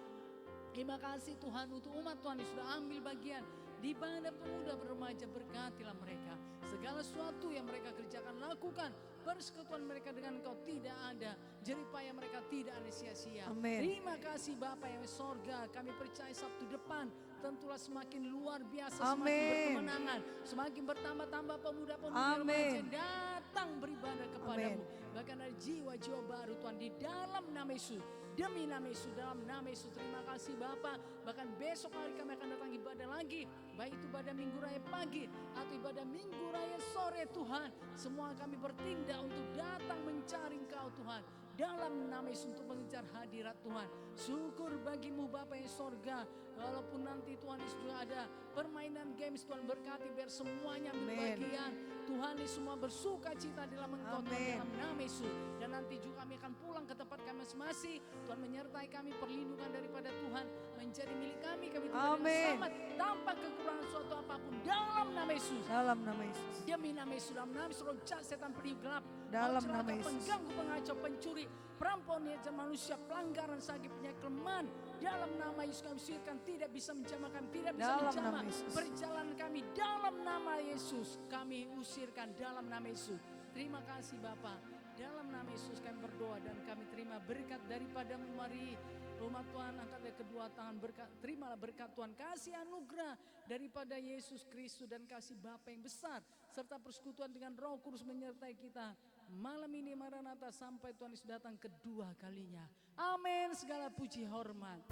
Terima kasih Tuhan untuk umat Tuhan yang sudah ambil bagian di ibadah pemuda remaja. Berkatilah mereka. Segala sesuatu yang mereka kerjakan, lakukan. Persekutuan mereka dengan Engkau tidak ada, jeripaya mereka tidak ada sia-sia. Amin. Terima kasih Bapa yang di sorga. Kami percaya Sabtu depan tentulah semakin luar biasa, semakin Amin. berkemenangan, semakin bertambah-tambah pemuda-pemudi Amin. remaja yang datang beribadah kepadamu. Amin. Bahkan ada jiwa-jiwa baru Tuhan di dalam nama Yesus. Demi nama Yesus, dalam nama Yesus. Terima kasih Bapa. Bahkan besok hari kami akan datang ibadah lagi, baik itu ibadah Minggu Raya pagi atau ibadah Minggu Raya sore Tuhan. Semua kami bertindak untuk datang mencari Engkau Tuhan. Dalam nama Yesus untuk mengejar hadirat Tuhan. Syukur bagimu Bapa yang sorga. Walaupun nanti Tuhan Yesus juga ada permainan games, Tuhan berkati biar semuanya ambil Amin. bagian. Tuhan Yesus semua bersuka cita dalam Engkau Tuhan, Amin. dalam nama Yesus. Dan nanti juga kami akan pulang ke tempat kami masing-masing. Tuhan menyertai kami, perlindungan daripada Tuhan menjadi milik kami. Kami tiba dengan Amin. selamat tanpa kekurangan suatu apapun dalam nama Yesus. Dalam nama Yesus. Demi nama Yesus, dalam nama Yesus, roh jahat, setan peniup gelap, Dalam mau celaka, nama Yesus. pengganggu, pengacau, pencuri, perampok, niat manusia, pelanggaran, sakit, penyakit, kelemahan. Dalam nama Yesus kami sihirkan, tidak bisa menjamakan, tidak bisa Dalam menjamah nama Yesus. perjalanan kami dalam nama Yesus. Kami usirkan dalam nama Yesus. Terima kasih Bapa. Dalam nama Yesus kami berdoa dan kami terima berkat daripadamu. Mari umat Tuhan angkat kedua tangan, berkat, terimalah berkat Tuhan, kasih anugerah daripada Yesus Kristus dan kasih Bapa yang besar serta persekutuan dengan Roh Kudus menyertai kita malam ini. Maranatha, sampai Tuhan Yesus datang kedua kalinya. Amin. Segala puji hormat,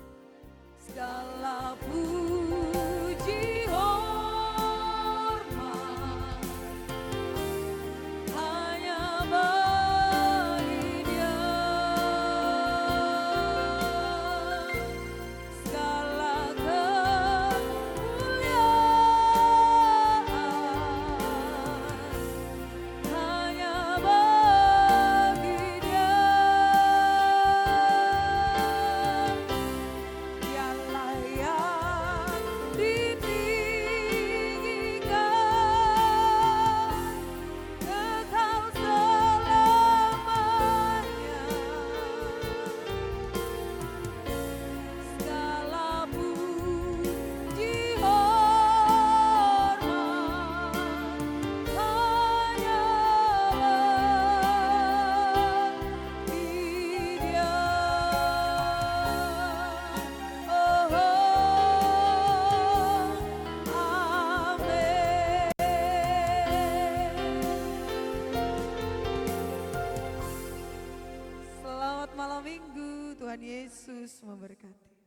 segala puji hormat hanya bagi Dia. Segala kemuliaan hanya bagi Dia. Dialah yang ditinggikan kekal selamanya. Segala puji hormat hanya bagi Dia. Oh, amin. Selamat malam minggu, Tuhan Yesus memberkati.